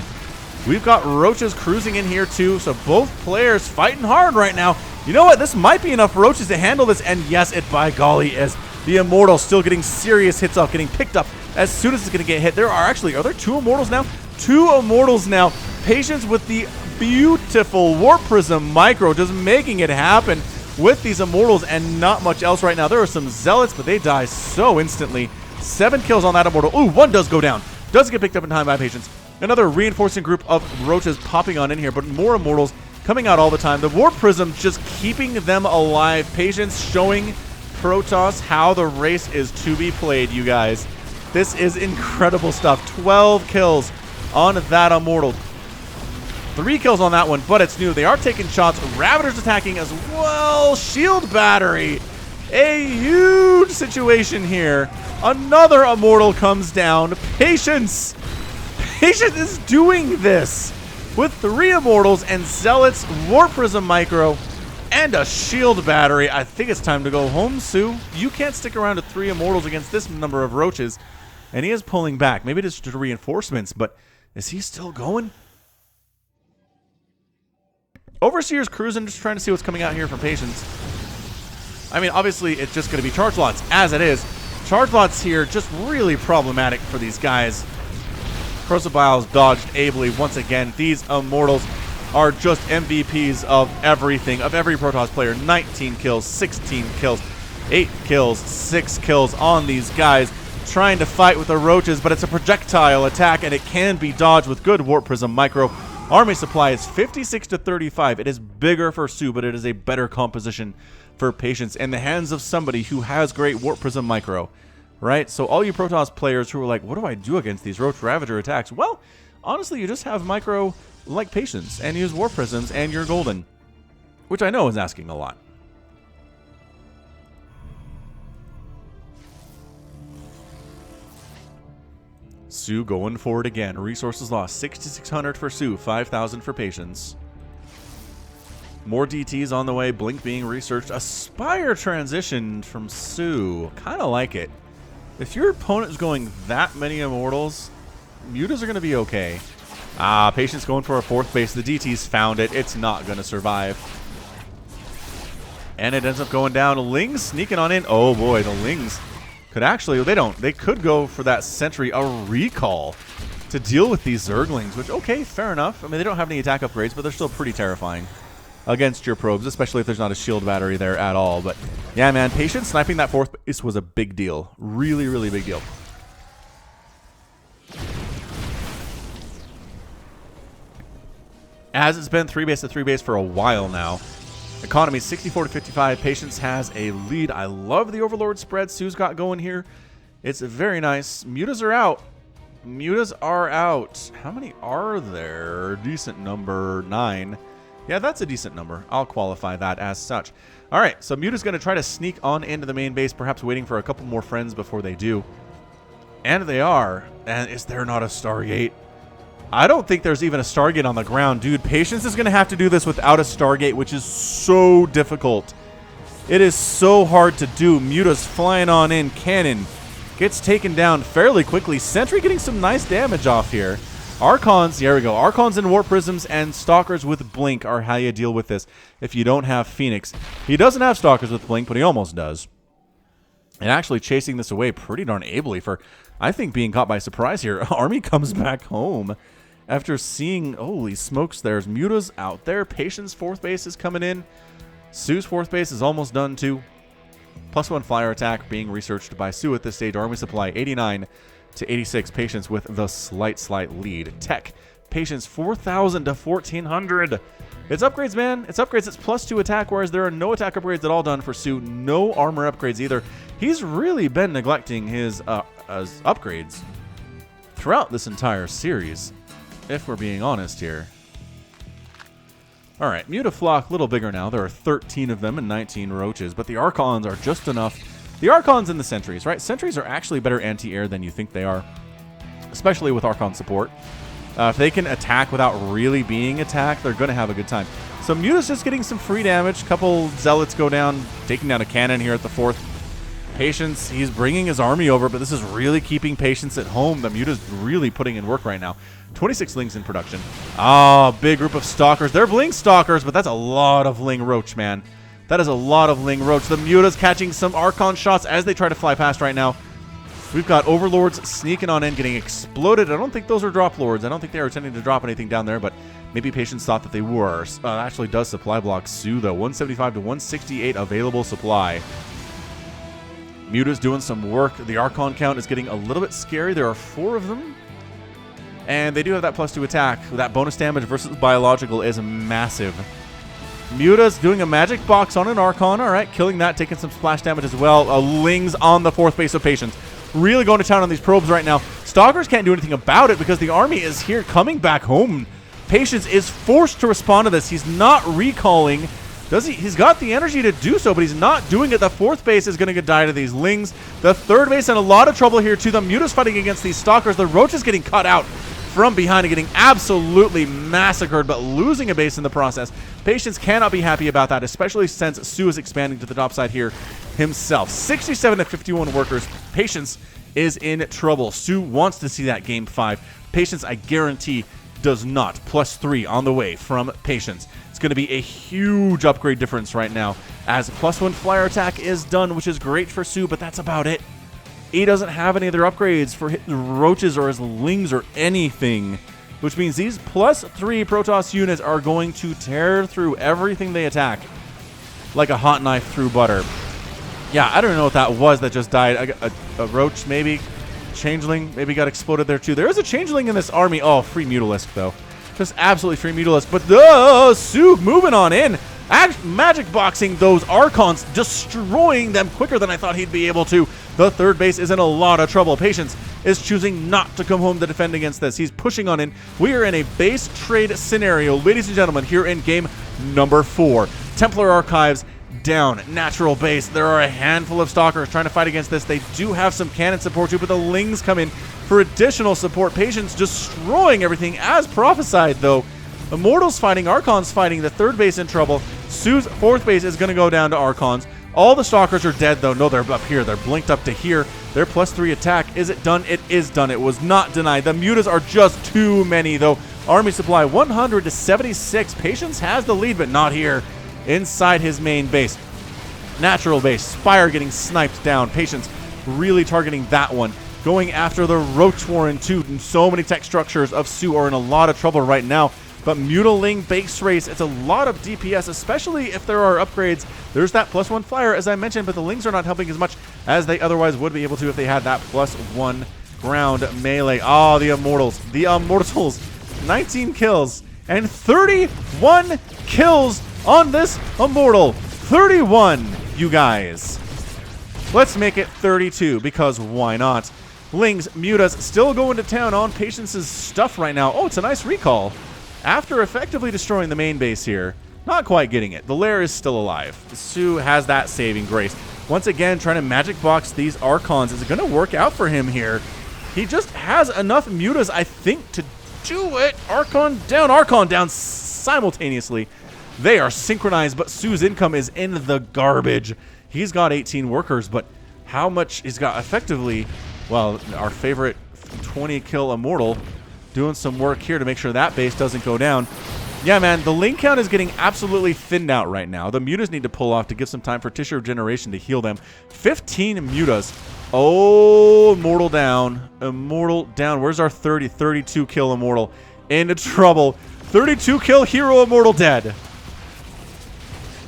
We've got Roaches cruising in here too, so both players fighting hard right now. You know what? This might be enough Roaches to handle this, and yes, it by golly is. The Immortal still getting serious hits off, getting picked up as soon as it's going to get hit. There are there 2 Immortals now? 2 Immortals now. Patience with the beautiful Warp Prism Micro, just making it happen with these Immortals and not much else right now. There are some Zealots, but they die so instantly. 7 kills on that Immortal. Ooh, 1 does go down. Does get picked up in time by Patience. Another reinforcing group of Roaches popping on in here, but more Immortals coming out all the time. The Warp Prism just keeping them alive. Patience showing Protoss how the race is to be played, you guys. This is incredible stuff. 12 kills on that Immortal. 3 kills on that one, but it's new. They are taking shots. Ravagers attacking as well. Shield Battery. A huge situation here. Another Immortal comes down. Patience. Patience is doing this with 3 Immortals and Zealots, Warp Prism Micro, and a Shield Battery. I think it's time to go home, soO. You can't stick around to 3 Immortals against this number of Roaches. And he is pulling back. Maybe it's just reinforcements, but is he still going? Overseer's cruising, just trying to see what's coming out here from Patience. I mean, obviously, it's just going to be charge lots, as it is. Charge lots here, just really problematic for these guys. Prosobiles dodged ably once again. These Immortals are just MVPs of everything, of every Protoss player. 19 kills, 16 kills, 8 kills, 6 kills on these guys. trying to fight with the roaches, but it's a projectile attack, and it can be dodged with good Warp Prism Micro. Army supply is 56 to 35. It is bigger for soO, but it is a better composition for Patience in the hands of somebody who has great Warp Prism Micro, right? So all you Protoss players who are like, what do I do against these Roach Ravager attacks? Well, honestly, you just have Micro like Patience and use Warp Prisms and you're golden, which I know is asking a lot. soO going for it again. Resources lost, 6,600 for soO, 5,000 for Patience. More DTs on the way, Blink being researched. A Spire transition from soO. Kind of like it. If your opponent is going that many Immortals, Mutas are going to be okay. Patience going for a 4th base. The DTs found it. It's not going to survive. And it ends up going down. Lings sneaking on in. Oh boy, the Lings could actually, they could go for that Sentry, a recall to deal with these Zerglings, which, okay, fair enough. I mean, they don't have any attack upgrades, but they're still pretty terrifying against your probes, especially if there's not a shield battery there at all. But yeah, man, Patience sniping that 4th base was a big deal. Really, really big deal. As it's been 3 base to 3 base for a while now. Economy 64 to 55. Patience has a lead. I love the Overlord spread soO's got going here. It's very nice. Mutas are out. Mutas are out. How many are there? Decent number, 9. Yeah, that's a decent number. I'll qualify that as such. All right, so Muta's going to try to sneak on into the main base, perhaps waiting for a couple more friends before they do. And they are. And is there not a Stargate? I don't think there's even a Stargate on the ground. Dude, Patience is going to have to do this without a Stargate, which is so difficult. It is so hard to do. Muta's flying on in. Cannon gets taken down fairly quickly. Sentry getting some nice damage off here. Archons, here we go. Archons and Warp Prisms and Stalkers with Blink are how you deal with this if you don't have Phoenix. He doesn't have Stalkers with Blink, but he almost does. And actually chasing this away pretty darn ably for, I think, being caught by surprise here. Army comes back home after seeing, holy smokes, there's Mutas out there. Patience 4th base is coming in. soO's 4th base is almost done too. +1 flyer attack being researched by soO at this stage. Army supply 89 to 86. Patience with the slight lead. Tech. Patience 4,000 to 1,400. It's upgrades, man. It's upgrades. It's +2 attack, whereas there are no attack upgrades at all done for soO. No armor upgrades either. He's really been neglecting his upgrades throughout this entire series, if we're being honest here. All right, Mutaflock, a little bigger now. There are 13 of them and 19 roaches, but the Archons are just enough. The Archons and the Sentries, right? Sentries are actually better anti-air than you think they are, especially with Archon support. If they can attack without really being attacked, they're going to have a good time. So Muta's just getting some free damage. Couple Zealots go down, taking down a cannon here at the 4th. Patience, he's bringing his army over, but this is really keeping Patience at home. The Muta's really putting in work right now. 26 Lings in production. Big group of Stalkers. They're Ling Stalkers, but that's a lot of Ling Roach, man. That is a lot of Ling Roach. The Muta's catching some Archon shots as they try to fly past right now. We've got Overlords sneaking on in, getting exploded. I don't think those are Drop Lords. I don't think they were intending to drop anything down there, but maybe Patience thought that they were. Actually does supply block soO, though. 175 to 168 available supply. Muta's doing some work. The Archon count is getting a little bit scary. There are 4 of them. And they do have that +2 attack. That bonus damage versus biological is massive. Muta's doing a magic box on an Archon. All right, killing that, taking some splash damage as well. Lings on the 4th base of Patience. Really going to town on these probes right now. Stalkers can't do anything about it because the army is here coming back home. Patience is forced to respond to this. He's not recalling. He's got the energy to do so, but he's not doing it. The 4th base is going to die to these Lings. The 3rd base in a lot of trouble here too. The Muta's fighting against these Stalkers. The Roach is getting cut out from behind and getting absolutely massacred, but losing a base in the process. Patience cannot be happy about that, especially since soO is expanding to the top side here himself. 67 to 51 workers. Patience is in trouble. soO wants to see that game 5. Patience, I guarantee, does not. +3 on the way from Patience. It's going to be a huge upgrade difference right now as +1 flyer attack is done, which is great for soO, but that's about it. He doesn't have any other upgrades for his Roaches or his Lings or anything, which means these +3 Protoss units are going to tear through everything they attack like a hot knife through butter. Yeah, I don't know what that was that just died. A Roach, maybe. Changeling maybe got exploded there too. There is a Changeling in this army. Oh, free Mutalisk though. Just absolutely free Mutalisk. But soO moving on in. Magic boxing those Archons, destroying them quicker than I thought he'd be able to. The third base is in a lot of trouble. Patience is choosing not to come home to defend against this. He's pushing on in. We are in a base trade scenario, ladies and gentlemen, here in game number 4. Templar Archives down. Natural base. There are a handful of Stalkers trying to fight against this. They do have some cannon support too, but the Lings come in for additional support. Patience destroying everything as prophesied, though. Immortals fighting, Archons fighting. The third base in trouble. soO's fourth base is going to go down to Archons. All the Stalkers are dead, though. No, they're up here. They're blinked up to here. Their +3 attack. Is it done? It is done. It was not denied. The Mutas are just too many, though. Army supply 100 to 76. Patience has the lead, but not here. Inside his main base. Natural base. Spire getting sniped down. Patience really targeting that one. Going after the Roach Warren, too. And so many tech structures of soO are in a lot of trouble right now. But Mutaling base race, it's a lot of DPS, especially if there are upgrades. There's that +1 flyer, as I mentioned, but the Lings are not helping as much as they otherwise would be able to if they had that +1 ground melee. Oh, the Immortals. The Immortals. 19 kills and 31 kills on this Immortal. 31, you guys. Let's make it 32, because why not? Lings, Mutas, still going to town on Patience's stuff right now. Oh, it's a nice recall. After effectively destroying the main base here, not quite getting it. The lair is still alive. soO has that saving grace. Once again, trying to magic box these Archons. Is it going to work out for him here? He just has enough Mutas, I think, to do it. Archon down simultaneously. They are synchronized, but soO's income is in the garbage. He's got 18 workers, but how much he's got effectively, well, our favorite 20 kill Immortal doing some work here to make sure that base doesn't go down. Yeah, man, the Ling count is getting absolutely thinned out right now. The Mutas need to pull off to give some time for Tissue Regeneration to heal them. 15 Mutas. Oh, Immortal down. Immortal down. Where's our 32 kill Immortal? Into trouble. 32 kill hero Immortal dead.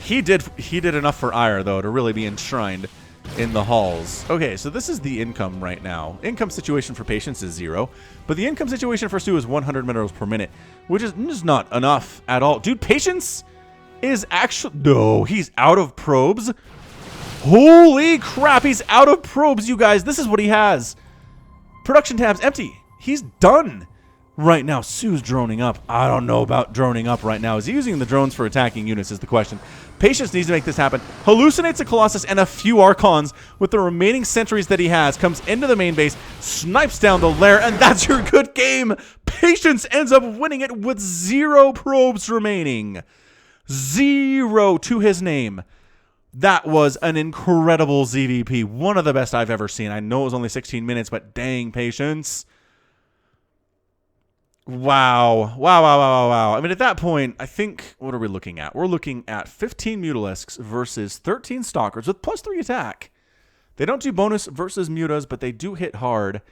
He did enough for Ire, though, to really be enshrined in the halls. Okay, so this is the income right now. Income situation for Patience is 0, but the income situation for soO is 100 minerals per minute, which is not enough at all. Dude, Patience is actually... No, he's out of probes. Holy crap, he's out of probes, you guys. This is what he has. Production tabs empty. He's done right now. soO's droning up. I don't know about droning up right now. Is he using the drones for attacking units is the question. Patience needs to make this happen. Hallucinates a Colossus and a few Archons with the remaining sentries that he has. Comes into the main base, snipes down the lair, and that's your good game. Patience ends up winning it with 0 probes remaining. 0 to his name. That was an incredible ZVP. One of the best I've ever seen. I know it was only 16 minutes, but dang, Patience. Wow. Wow. I mean, at that point, I think, what are we looking at? We're looking at 15 Mutalisks versus 13 Stalkers with +3 attack. They don't do bonus versus Mutas, but they do hit hard.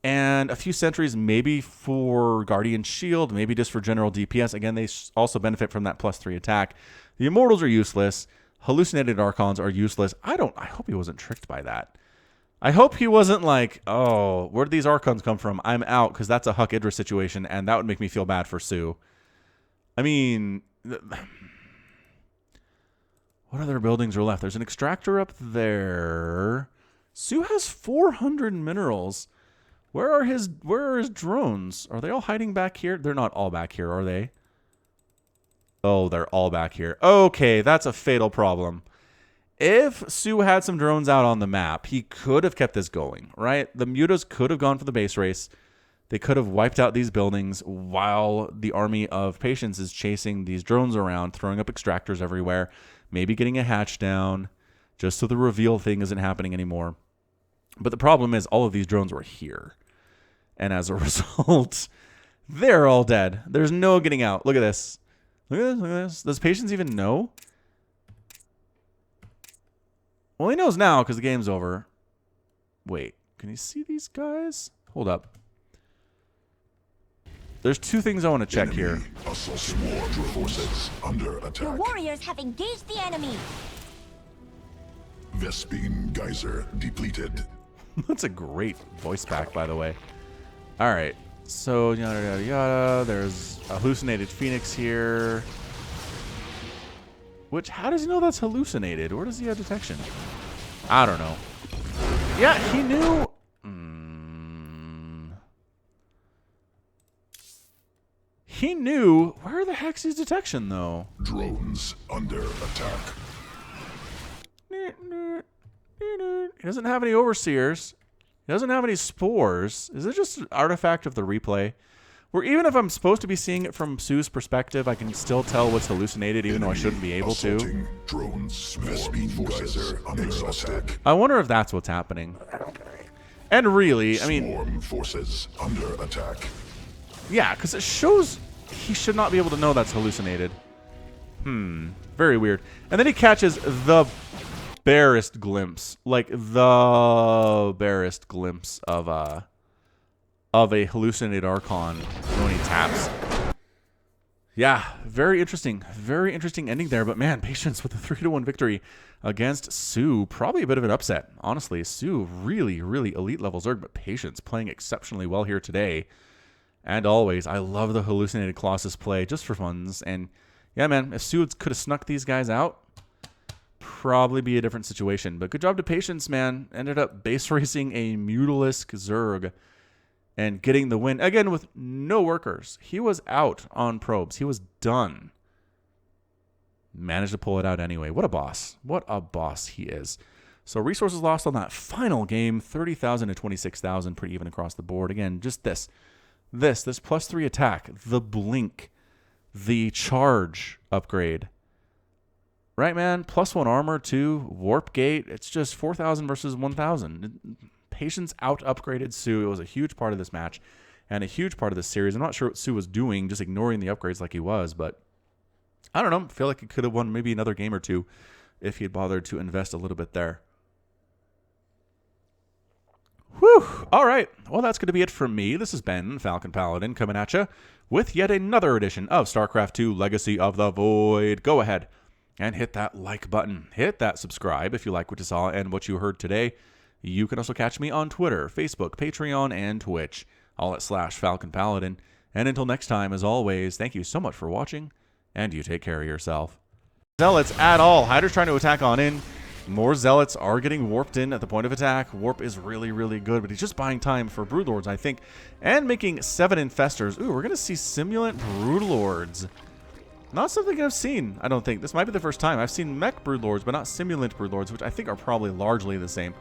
And a few sentries maybe for Guardian Shield, maybe just for general DPS. Again, they also benefit from that +3 attack. The Immortals are useless. Hallucinated Archons are useless. I hope he wasn't tricked by that. I hope he wasn't like, oh, where did these Archons come from? I'm out, because that's a Huck Idris situation, and that would make me feel bad for soO. I mean, what other buildings are left? There's an extractor up there. soO has 400 minerals. Where are his drones? Are they all hiding back here? They're not all back here, are they? Oh, they're all back here. Okay, that's a fatal problem. If soO had some drones out on the map, he could have kept this going, right? The Mutas could have gone for the base race. They could have wiped out these buildings while the army of Patience is chasing these drones around, throwing up extractors everywhere, maybe getting a hatch down, just so the reveal thing isn't happening anymore. But the problem is all of these drones were here. And as a result, they're all dead. There's no getting out. Look at this. Look at this. Does Patience even know? Well, he knows now because the game's over. Wait, can you see these guys? Hold up. There's 2 things I want to check here. Forces under attack. Your warriors have engaged the enemy. Vespine geyser depleted. That's a great voice pack, by the way. All right. So, yada, yada, yada. There's a hallucinated phoenix here. Which, how does he know that's hallucinated? Where does he have detection? I don't know. Yeah, he knew. He knew. Where the heck's his detection, though? Drones under attack. He doesn't have any overseers. He doesn't have any spores. Is it just an artifact of the replay? Where even if I'm supposed to be seeing it from soO's perspective, I can still tell what's hallucinated, even though I shouldn't be able to. Drones, Vespene geyser under attack. I wonder if that's what's happening. And really, I mean, Swarm forces under attack. yeah, because it shows he should not be able to know that's hallucinated. Very weird. And then he catches the barest glimpse, like the barest glimpse of a hallucinated Archon when he taps. Yeah, very interesting ending there. But man, Patience with a 3-1 victory against soO. Probably a bit of an upset, honestly. soO really, really elite level Zerg, but Patience playing exceptionally well here today. And always, I love the hallucinated Colossus play just for funs. And yeah, man, if soO could have snuck these guys out, probably be a different situation. But good job to Patience, man. Ended up base racing a Mutalisk Zerg and getting the win. Again, with no workers. He was out on probes. He was done. Managed to pull it out anyway. What a boss. What a boss he is. So resources lost on that final game. 30,000 to 26,000. Pretty even across the board. Again, just this +3 attack. The blink. The charge upgrade. Right, man? +1 armor, 2 warp gate. It's just 4,000 versus 1,000. Patience out-upgraded soO. It was a huge part of this match and a huge part of this series. I'm not sure what soO was doing, just ignoring the upgrades like he was, but I don't know. I feel like he could have won maybe another game or two if he had bothered to invest a little bit there. Whew. All right. Well, that's going to be it from me. This has been Falcon Paladin coming at you with yet another edition of StarCraft 2 Legacy of the Void. Go ahead and hit that like button. Hit that subscribe if you like what you saw and what you heard today. You can also catch me on Twitter, Facebook, Patreon, and Twitch, all at /Falcon Paladin. And until next time, as always, thank you so much for watching, and you take care of yourself. Zealots at all. Hyder's trying to attack on in. More Zealots are getting warped in at the point of attack. Warp is really, really good, but he's just buying time for Broodlords, I think, and making 7 Infestors. Ooh, we're going to see Simulant Broodlords. Not something I've seen, I don't think. This might be the first time. I've seen Mech Broodlords, but not Simulant Broodlords, which I think are probably largely the same.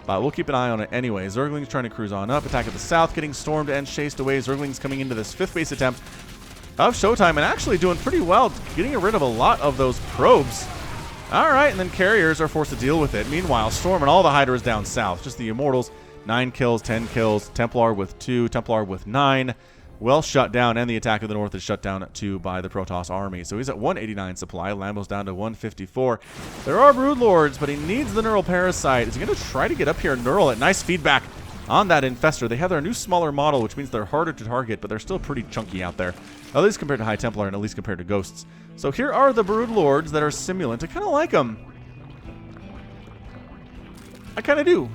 But we'll keep an eye on it anyway. Zerglings trying to cruise on up. Attack at the south, getting stormed and chased away. Zerglings coming into this 5th base attempt of Showtime and actually doing pretty well, getting rid of a lot of those probes. All right, and then Carriers are forced to deal with it. Meanwhile, Storm and all the Hydras down south. Just the Immortals, 9 kills, 10 kills. Templar with 2, Templar with 9. Well shut down, and the attack of the north is shut down too by the Protoss army. So he's at 189 supply. Lambo's down to 154. There are Broodlords, but he needs the Neural Parasite. Is he going to try to get up here and Neural it? Nice feedback on that Infestor. They have their new smaller model, which means they're harder to target, but they're still pretty chunky out there. At least compared to High Templar and at least compared to Ghosts. So here are the Broodlords that are Simulant. I kind of like them. I kind of do.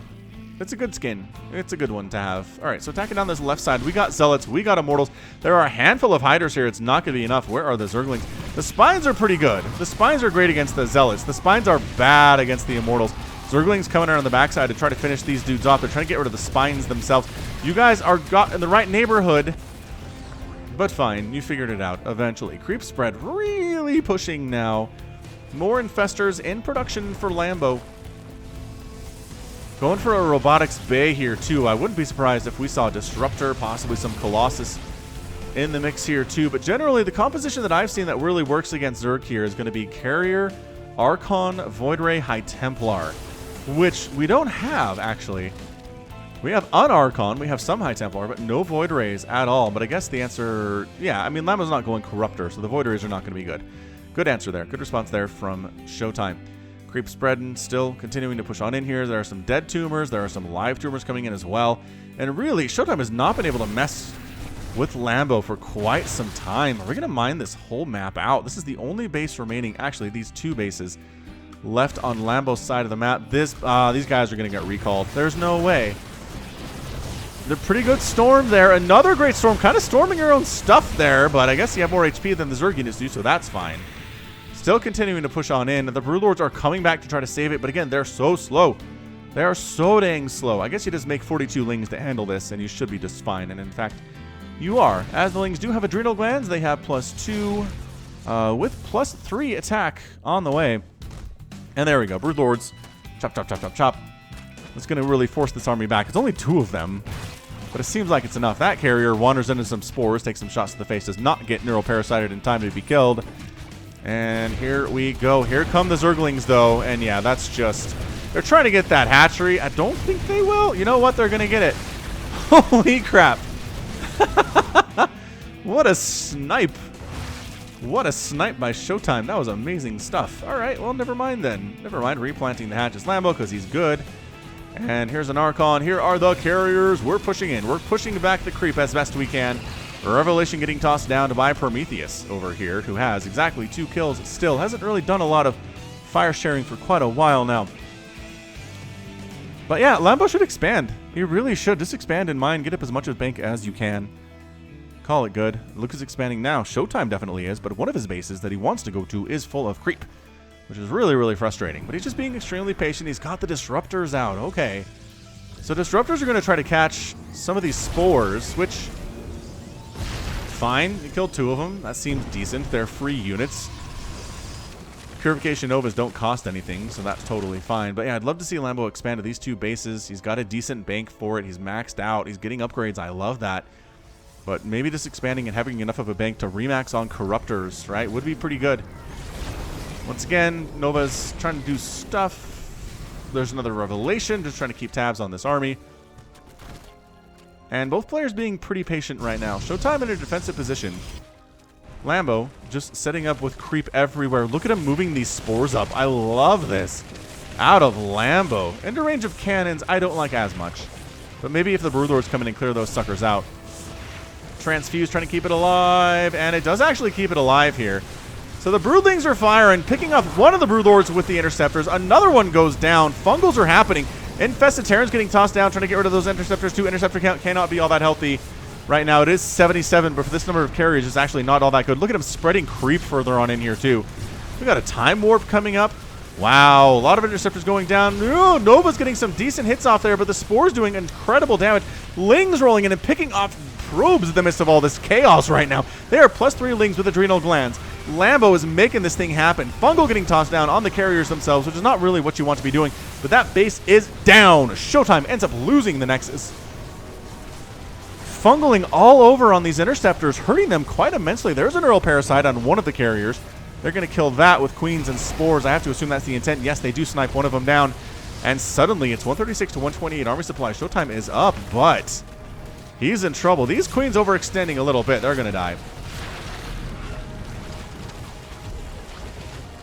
It's a good skin. It's a good one to have. All right, so attacking down this left side, we got Zealots, we got Immortals. There are a handful of Hydras here. It's not going to be enough. Where are the Zerglings? The Spines are pretty good. The Spines are great against the Zealots. The Spines are bad against the Immortals. Zerglings coming around the backside to try to finish these dudes off. They're trying to get rid of the Spines themselves. You guys are got in the right neighborhood, but fine. You figured it out eventually. Creep spread really pushing now. More Infestors in production for Lambo. Going for a Robotics Bay here, too. I wouldn't be surprised if we saw Disruptor, possibly some Colossus in the mix here, too. But generally, the composition that I've seen that really works against Zerg here is going to be Carrier, Archon, Void Ray, High Templar, which we don't have, actually. We have an Archon, we have some High Templar, but no Void Rays at all. But I guess the answer, yeah, I mean, Lambo's not going Corruptor, so the Void Rays are not going to be good. Good answer there. Good response there from Showtime. Creep spreading, still continuing to push on in here. There are some dead tumors. There are some live tumors coming in as well. And really, Showtime has not been able to mess with Lambo for quite some time. We're going to mine this whole map out. This is the only base remaining. Actually, these 2 bases left on Lambo's side of the map. These guys are going to get recalled. There's no way. They're pretty good storm there. Another great storm. Kind of storming your own stuff there, but I guess you have more HP than the Zerg units do, so that's fine. Still continuing to push on in. The Broodlords are coming back to try to save it, but again, they're so slow. They are so dang slow. I guess you just make 42 Lings to handle this, and you should be just fine. And in fact, you are. As the Lings do have adrenal glands, they have +2 with +3 attack on the way. And there we go. Broodlords. Chop, chop, chop, chop, chop. It's going to really force this army back. It's only 2 of them, but it seems like it's enough. That carrier wanders into some spores, takes some shots to the face, does not get neuroparasited in time to be killed. And here we go. Here come the Zerglings, though. And yeah, that's just... They're trying to get that hatchery. I don't think they will. You know what? They're going to get it. Holy crap. What a snipe. What a snipe by Showtime. That was amazing stuff. All right, well, never mind then. Never mind replanting the hatches Lambo because he's good. And here's an Archon. Here are the carriers. We're pushing in. We're pushing back the creep as best we can. Revelation getting tossed down by Prometheus over here, who has exactly 2 kills still. Hasn't really done a lot of fire sharing for quite a while now. But yeah, Lambo should expand. He really should. Just expand in mine. Get up as much of bank as you can. Call it good. Luke is expanding now. Showtime definitely is, but one of his bases that he wants to go to is full of creep, which is really, really frustrating. But he's just being extremely patient. He's got the disruptors out. Okay. So disruptors are going to try to catch some of these spores, which... Fine. You killed 2 of them. That seems decent. They're free units. Purification Novas don't cost anything, so that's totally fine. But yeah, I'd love to see Lambo expand to these 2 bases. He's got a decent bank for it. He's maxed out. He's getting upgrades. I love that. But maybe just expanding and having enough of a bank to remax on Corruptors, right, would be pretty good. Once again, Nova's trying to do stuff. There's another Revelation, just trying to keep tabs on this army. And both players being pretty patient right now. Showtime in a defensive position. Lambo just setting up with creep everywhere. Look at him moving these spores up. I love this. Out of Lambo. Into range of cannons, I don't like as much. But maybe if the Broodlords come in and clear those suckers out. Transfuse trying to keep it alive. And it does actually keep it alive here. So the Broodlings are firing, picking up one of the Broodlords with the Interceptors. Another one goes down. Fungals are happening. Infested Terrans getting tossed down, trying to get rid of those Interceptors too. Interceptor count cannot be all that healthy. Right now, it is 77, but for this number of carriers, it's actually not all that good. Look at him spreading creep further on in here, too. We got a Time Warp coming up. Wow, a lot of Interceptors going down. Oh, Nova's getting some decent hits off there, but the Spore's doing incredible damage. Lings rolling in and picking off probes in the midst of all this chaos right now. They are +3 Lings with adrenal glands. Lambo is making this thing happen. Fungal getting tossed down on the carriers themselves, which is not really what you want to be doing, but that base is down. Showtime ends up losing the Nexus. Fungaling all over on these Interceptors, hurting them quite immensely. There's a Neural Parasite on one of the carriers. They're going to kill that with Queens and Spores. I have to assume that's the intent. Yes, they do snipe one of them down. And suddenly, it's 136 to 128 army supply. Showtime is up, but he's in trouble. These Queens overextending a little bit. They're going to die.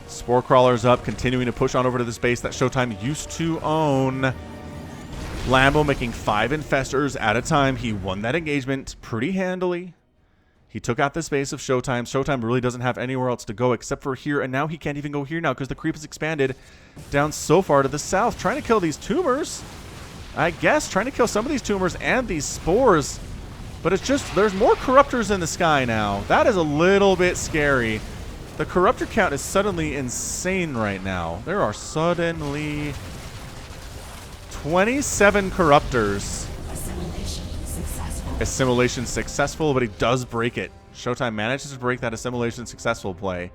Spore Crawler's up, continuing to push on over to this base that Showtime used to own. Lambo making 5 Infestors at a time. He won that engagement pretty handily. He took out this base of Showtime. Showtime really doesn't have anywhere else to go except for here, and now he can't even go here now because the creep has expanded down so far to the south. Trying to kill these tumors, I guess. Trying to kill some of these tumors and these spores. But it's just, there's more Corruptors in the sky now. That is a little bit scary. The Corruptor count is suddenly insane right now. There are suddenly 27 Corruptors. Assimilation successful, but he does break it. Showtime manages to break that assimilation successful play.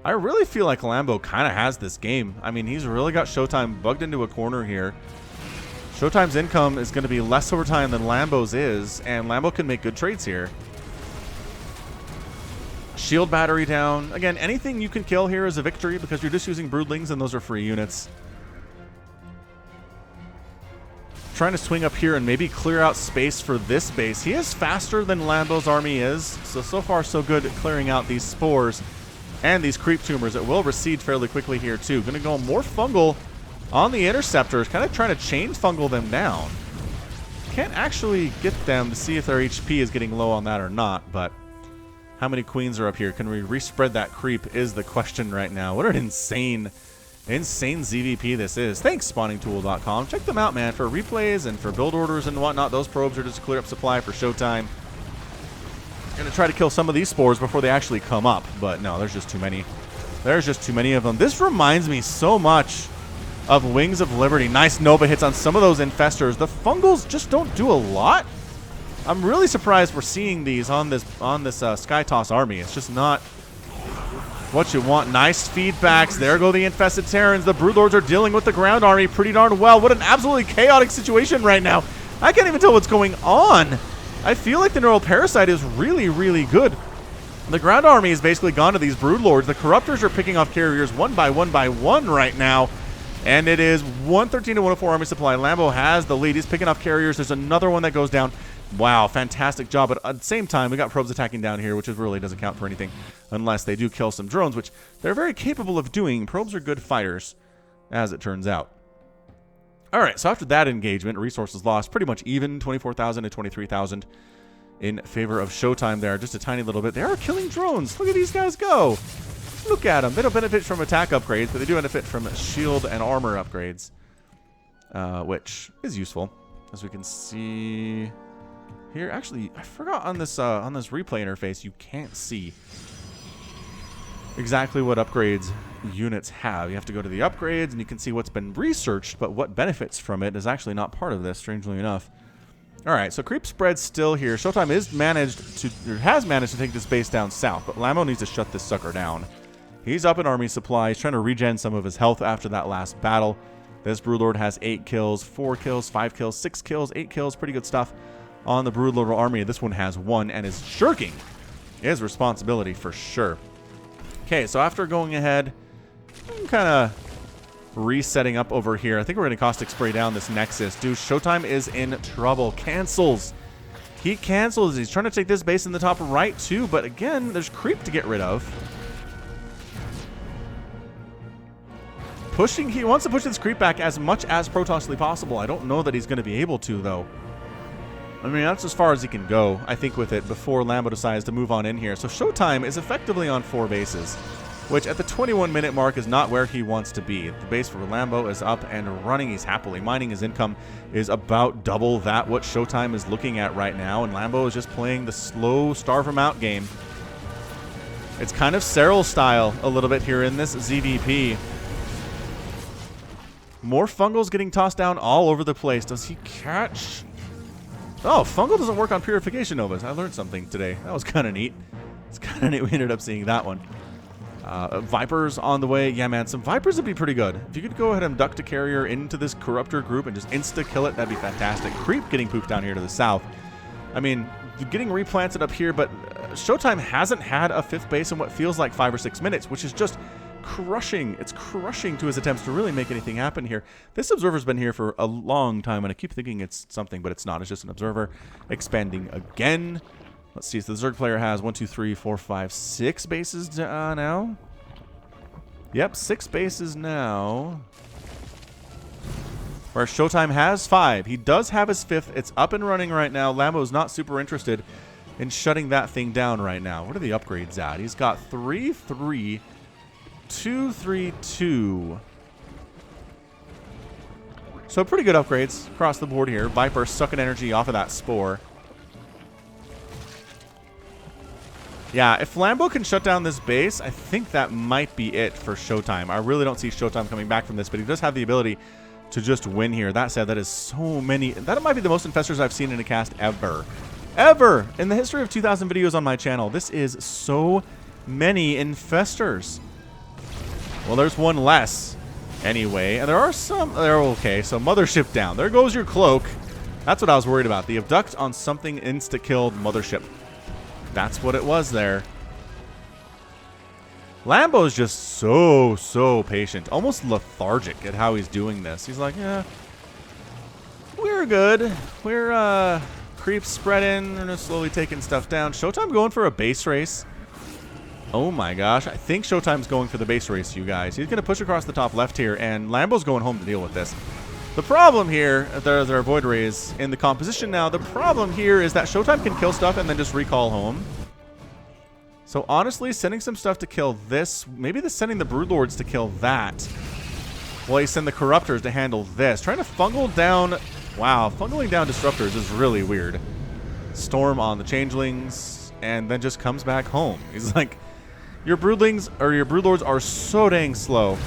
I really feel like Lambo kind of has this game. I mean, he's really got Showtime bugged into a corner here. Showtime's income is going to be less over time than Lambo's is, and Lambo can make good trades here. Shield battery down. Again, anything you can kill here is a victory because you're just using Broodlings and those are free units. Trying to swing up here and maybe clear out space for this base. He is faster than Lambo's army is, so far so good at clearing out these spores and these creep tumors. It will recede fairly quickly here too. Gonna go more fungal on the Interceptors, kind of trying to chain fungal them down. Can't actually get them to see if their HP is getting low on that or not, but how many Queens are up here? Can we respread that creep is the question right now. What an insane Insane ZVP this is. Thanks, spawningtool.com. Check them out, man, for replays and for build orders and whatnot. Those probes are just to clear up supply for showtime. Gonna try to kill some of these spores before they actually come up, but no, there's just too many. There's just too many of them. This reminds me so much of Wings of Liberty. Nice Nova hits on some of those infestors. The fungals just don't do a lot. I'm really surprised we're seeing these on this Sky Toss army. It's just not what you want. Nice feedbacks. There go the infested Terrans. The Broodlords are dealing with the ground army pretty darn well. What an absolutely chaotic situation right now. I can't even tell what's going on. I feel like the Neural Parasite is really, really good. The ground army is basically gone to these Broodlords. The Corruptors are picking off carriers one by one right now. And it is 113 to 104 army supply. Lambo has the lead. He's picking off carriers. There's another one that goes down. Wow, fantastic job. But at the same time, we got probes attacking down here, which really doesn't count for anything unless they do kill some drones, which they're very capable of doing. Probes are good fighters, as it turns out. All right, so after that engagement, resources lost pretty much even, 24,000 to 23,000 in favor of Showtime there. Just a tiny little bit. They are killing drones. Look at these guys go. Look at them. They don't benefit from attack upgrades, but they do benefit from shield and armor upgrades, which is useful, as we can see here. Actually, I forgot on this replay interface, you can't see exactly what upgrades units have. You have to go to the upgrades, and you can see what's been researched, but what benefits from it is actually not part of this, strangely enough. All right, so creep spread's still here. Showtime has managed to take this base down south, but Lambo needs to shut this sucker down. He's up in army supply. He's trying to regen some of his health after that last battle. This Broodlord has 8 kills, 4 kills, 5 kills, 6 kills, 8 kills. Pretty good stuff on the Broodlord army. This one has 1 and is shirking his responsibility for sure. Okay, so after going ahead, I'm kind of resetting up over here. I think we're going to caustic spray down this Nexus. Dude, Showtime is in trouble. Cancels. He cancels. He's trying to take this base in the top right too, but again, there's creep to get rid of. He wants to push this creep back as much as Protossly possible. I don't know that he's going to be able to, though. I mean, that's as far as he can go, I think, with it before Lambo decides to move on in here. So Showtime is effectively on 4 bases, which at the 21-minute mark is not where he wants to be. The base for Lambo is up and running. He's happily mining. His income is about double that what Showtime is looking at right now, and Lambo is just playing the slow starve him out game. It's kind of Serral style a little bit here in this ZVP. More fungals getting tossed down all over the place. Does he catch? Oh, fungal doesn't work on purification novas. I learned something today. That was kind of neat. It's kind of neat we ended up seeing that one. Vipers on the way. Yeah, man, some Vipers would be pretty good. If you could go ahead and abduct a carrier into this Corruptor group and just insta-kill it, that'd be fantastic. Creep getting pooped down here to the south. I mean, getting replanted up here, but Showtime hasn't had a 5th base in what feels like 5 or 6 minutes, which is just crushing. It's crushing to his attempts to really make anything happen here. This observer's been here for a long time, and I keep thinking it's something, but it's not. It's just an observer expanding again. Let's see. So the Zerg player has 1, 2, 3, 4, 5, 6 bases now. Yep, 6 bases now. Where Showtime has 5. He does have his 5th. It's up and running right now. Lambo's not super interested in shutting that thing down right now. What are the upgrades at? He's got 3, 3, 2, 3, 2. So pretty good upgrades across the board here. Viper sucking energy off of that spore. Yeah, if Lambo can shut down this base, I think that might be it for Showtime. I really don't see Showtime coming back from this, but he does have the ability to just win here. That said, that is so many. That might be the most infestors I've seen in a cast ever. Ever! In the history of 2,000 videos on my channel, this is so many infestors. Well, there's one less anyway, and there are some. They're okay. So Mothership down. There goes your cloak. That's what I was worried about. The abduct on something insta-killed Mothership. That's what it was there. Lambo's just so patient. Almost lethargic at how he's doing this. He's like, yeah, we're good. We're creeps spreading. We're just slowly taking stuff down. Showtime going for a base race. Oh my gosh. I think Showtime's going for the base race, you guys. He's going to push across the top left here, and Lambo's going home to deal with this. The problem here, there are void rays in the composition now. The problem here is that Showtime can kill stuff and then just recall home. So honestly, sending some stuff to kill this, maybe sending the Broodlords to kill that place in the Corruptors to handle this. Trying to fungal down... Wow, fungling down Disruptors is really weird. Storm on the Changelings, and then just comes back home. He's like, your Broodlings, or your Broodlords are so dang slow.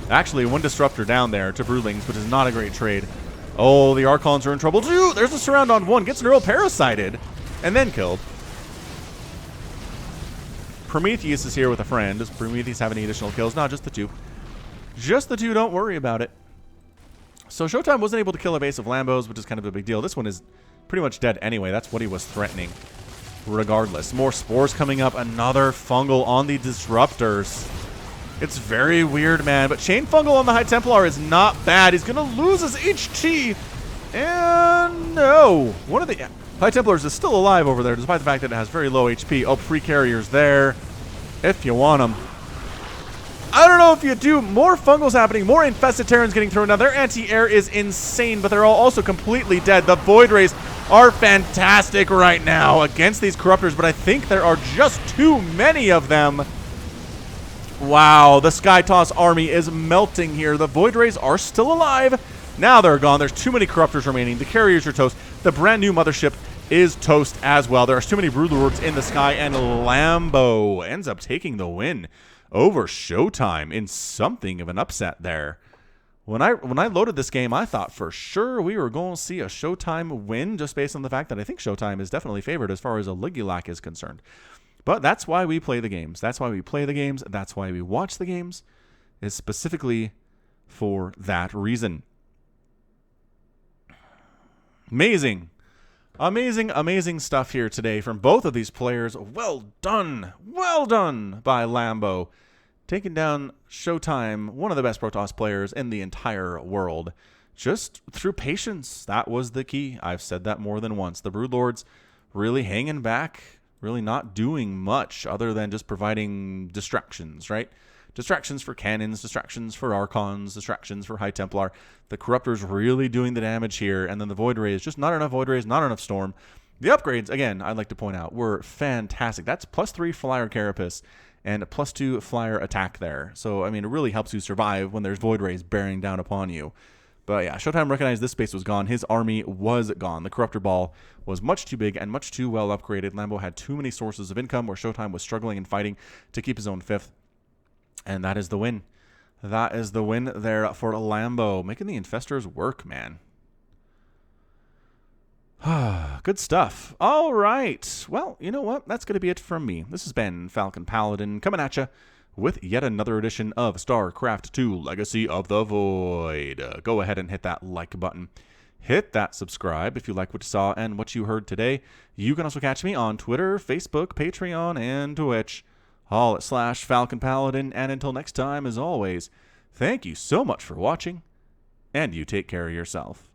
Actually, one Disruptor down there to Broodlings, which is not a great trade. Oh, the Archons are in trouble too. There's a surround on one. Gets neural parasited, and then killed. Prometheus is here with a friend. Does Prometheus have any additional kills? No, just the two. Just the two, don't worry about it. So Showtime wasn't able to kill a base of Lambos, which is kind of a big deal. This one is pretty much dead anyway. That's what he was threatening. Regardless. More spores coming up. Another fungal on the Disruptors. It's very weird, man. But Chain Fungal on the High Templar is not bad. He's going to lose his HT. And no. One of the High Templars is still alive over there, despite the fact that it has very low HP. Oh, free carriers there. If you want them. I don't know if you do. More fungals happening. More infested Terrans getting thrown. Now, their anti-air is insane, but they're all also completely dead. The Void Rays are fantastic right now against these Corruptors, but I think there are just too many of them. Wow, the Sky Toss army is melting here. The Void Rays are still alive. Now they're gone. There's too many Corruptors remaining. The carriers are toast. The brand new Mothership is toast as well. There are too many Broodlords in the sky, and Lambo ends up taking the win over Showtime in something of an upset there. When I loaded this game, I thought for sure we were going to see a Showtime win, just based on the fact that I think Showtime is definitely favored as far as a Ligulac is concerned. But that's why we play the games. That's why we play the games. That's why we watch the games, is specifically for that reason. Amazing. Amazing, amazing stuff here today from both of these players. Well done. Well done by Lambo. Taking down Showtime, one of the best Protoss players in the entire world. Just through patience. That was the key. I've said that more than once. The Broodlords really hanging back, really not doing much other than just providing distractions, right? Distractions for cannons, distractions for Archons, distractions for High Templar. The Corruptors really doing the damage here, and then the Void Rays, just not enough Void Rays, not enough Storm. The upgrades, again, I'd like to point out, were fantastic. That's +3 Flyer Carapace and a +2 Flyer attack there. So, I mean, it really helps you survive when there's Void Rays bearing down upon you. But yeah, Showtime recognized this space was gone. His army was gone. The Corruptor Ball was much too big and much too well upgraded. Lambo had too many sources of income where Showtime was struggling and fighting to keep his own 5th. And that is the win. That is the win there for Lambo. Making the Infestors work, man. Good stuff. All right. Well, you know what? That's going to be it from me. This has been Falcon Paladin coming at you with yet another edition of StarCraft 2 Legacy of the Void. Go ahead and hit that like button. Hit that subscribe if you like what you saw and what you heard today. You can also catch me on Twitter, Facebook, Patreon, and Twitch. All at /Falcon Paladin. And until next time, as always, thank you so much for watching, and you take care of yourself.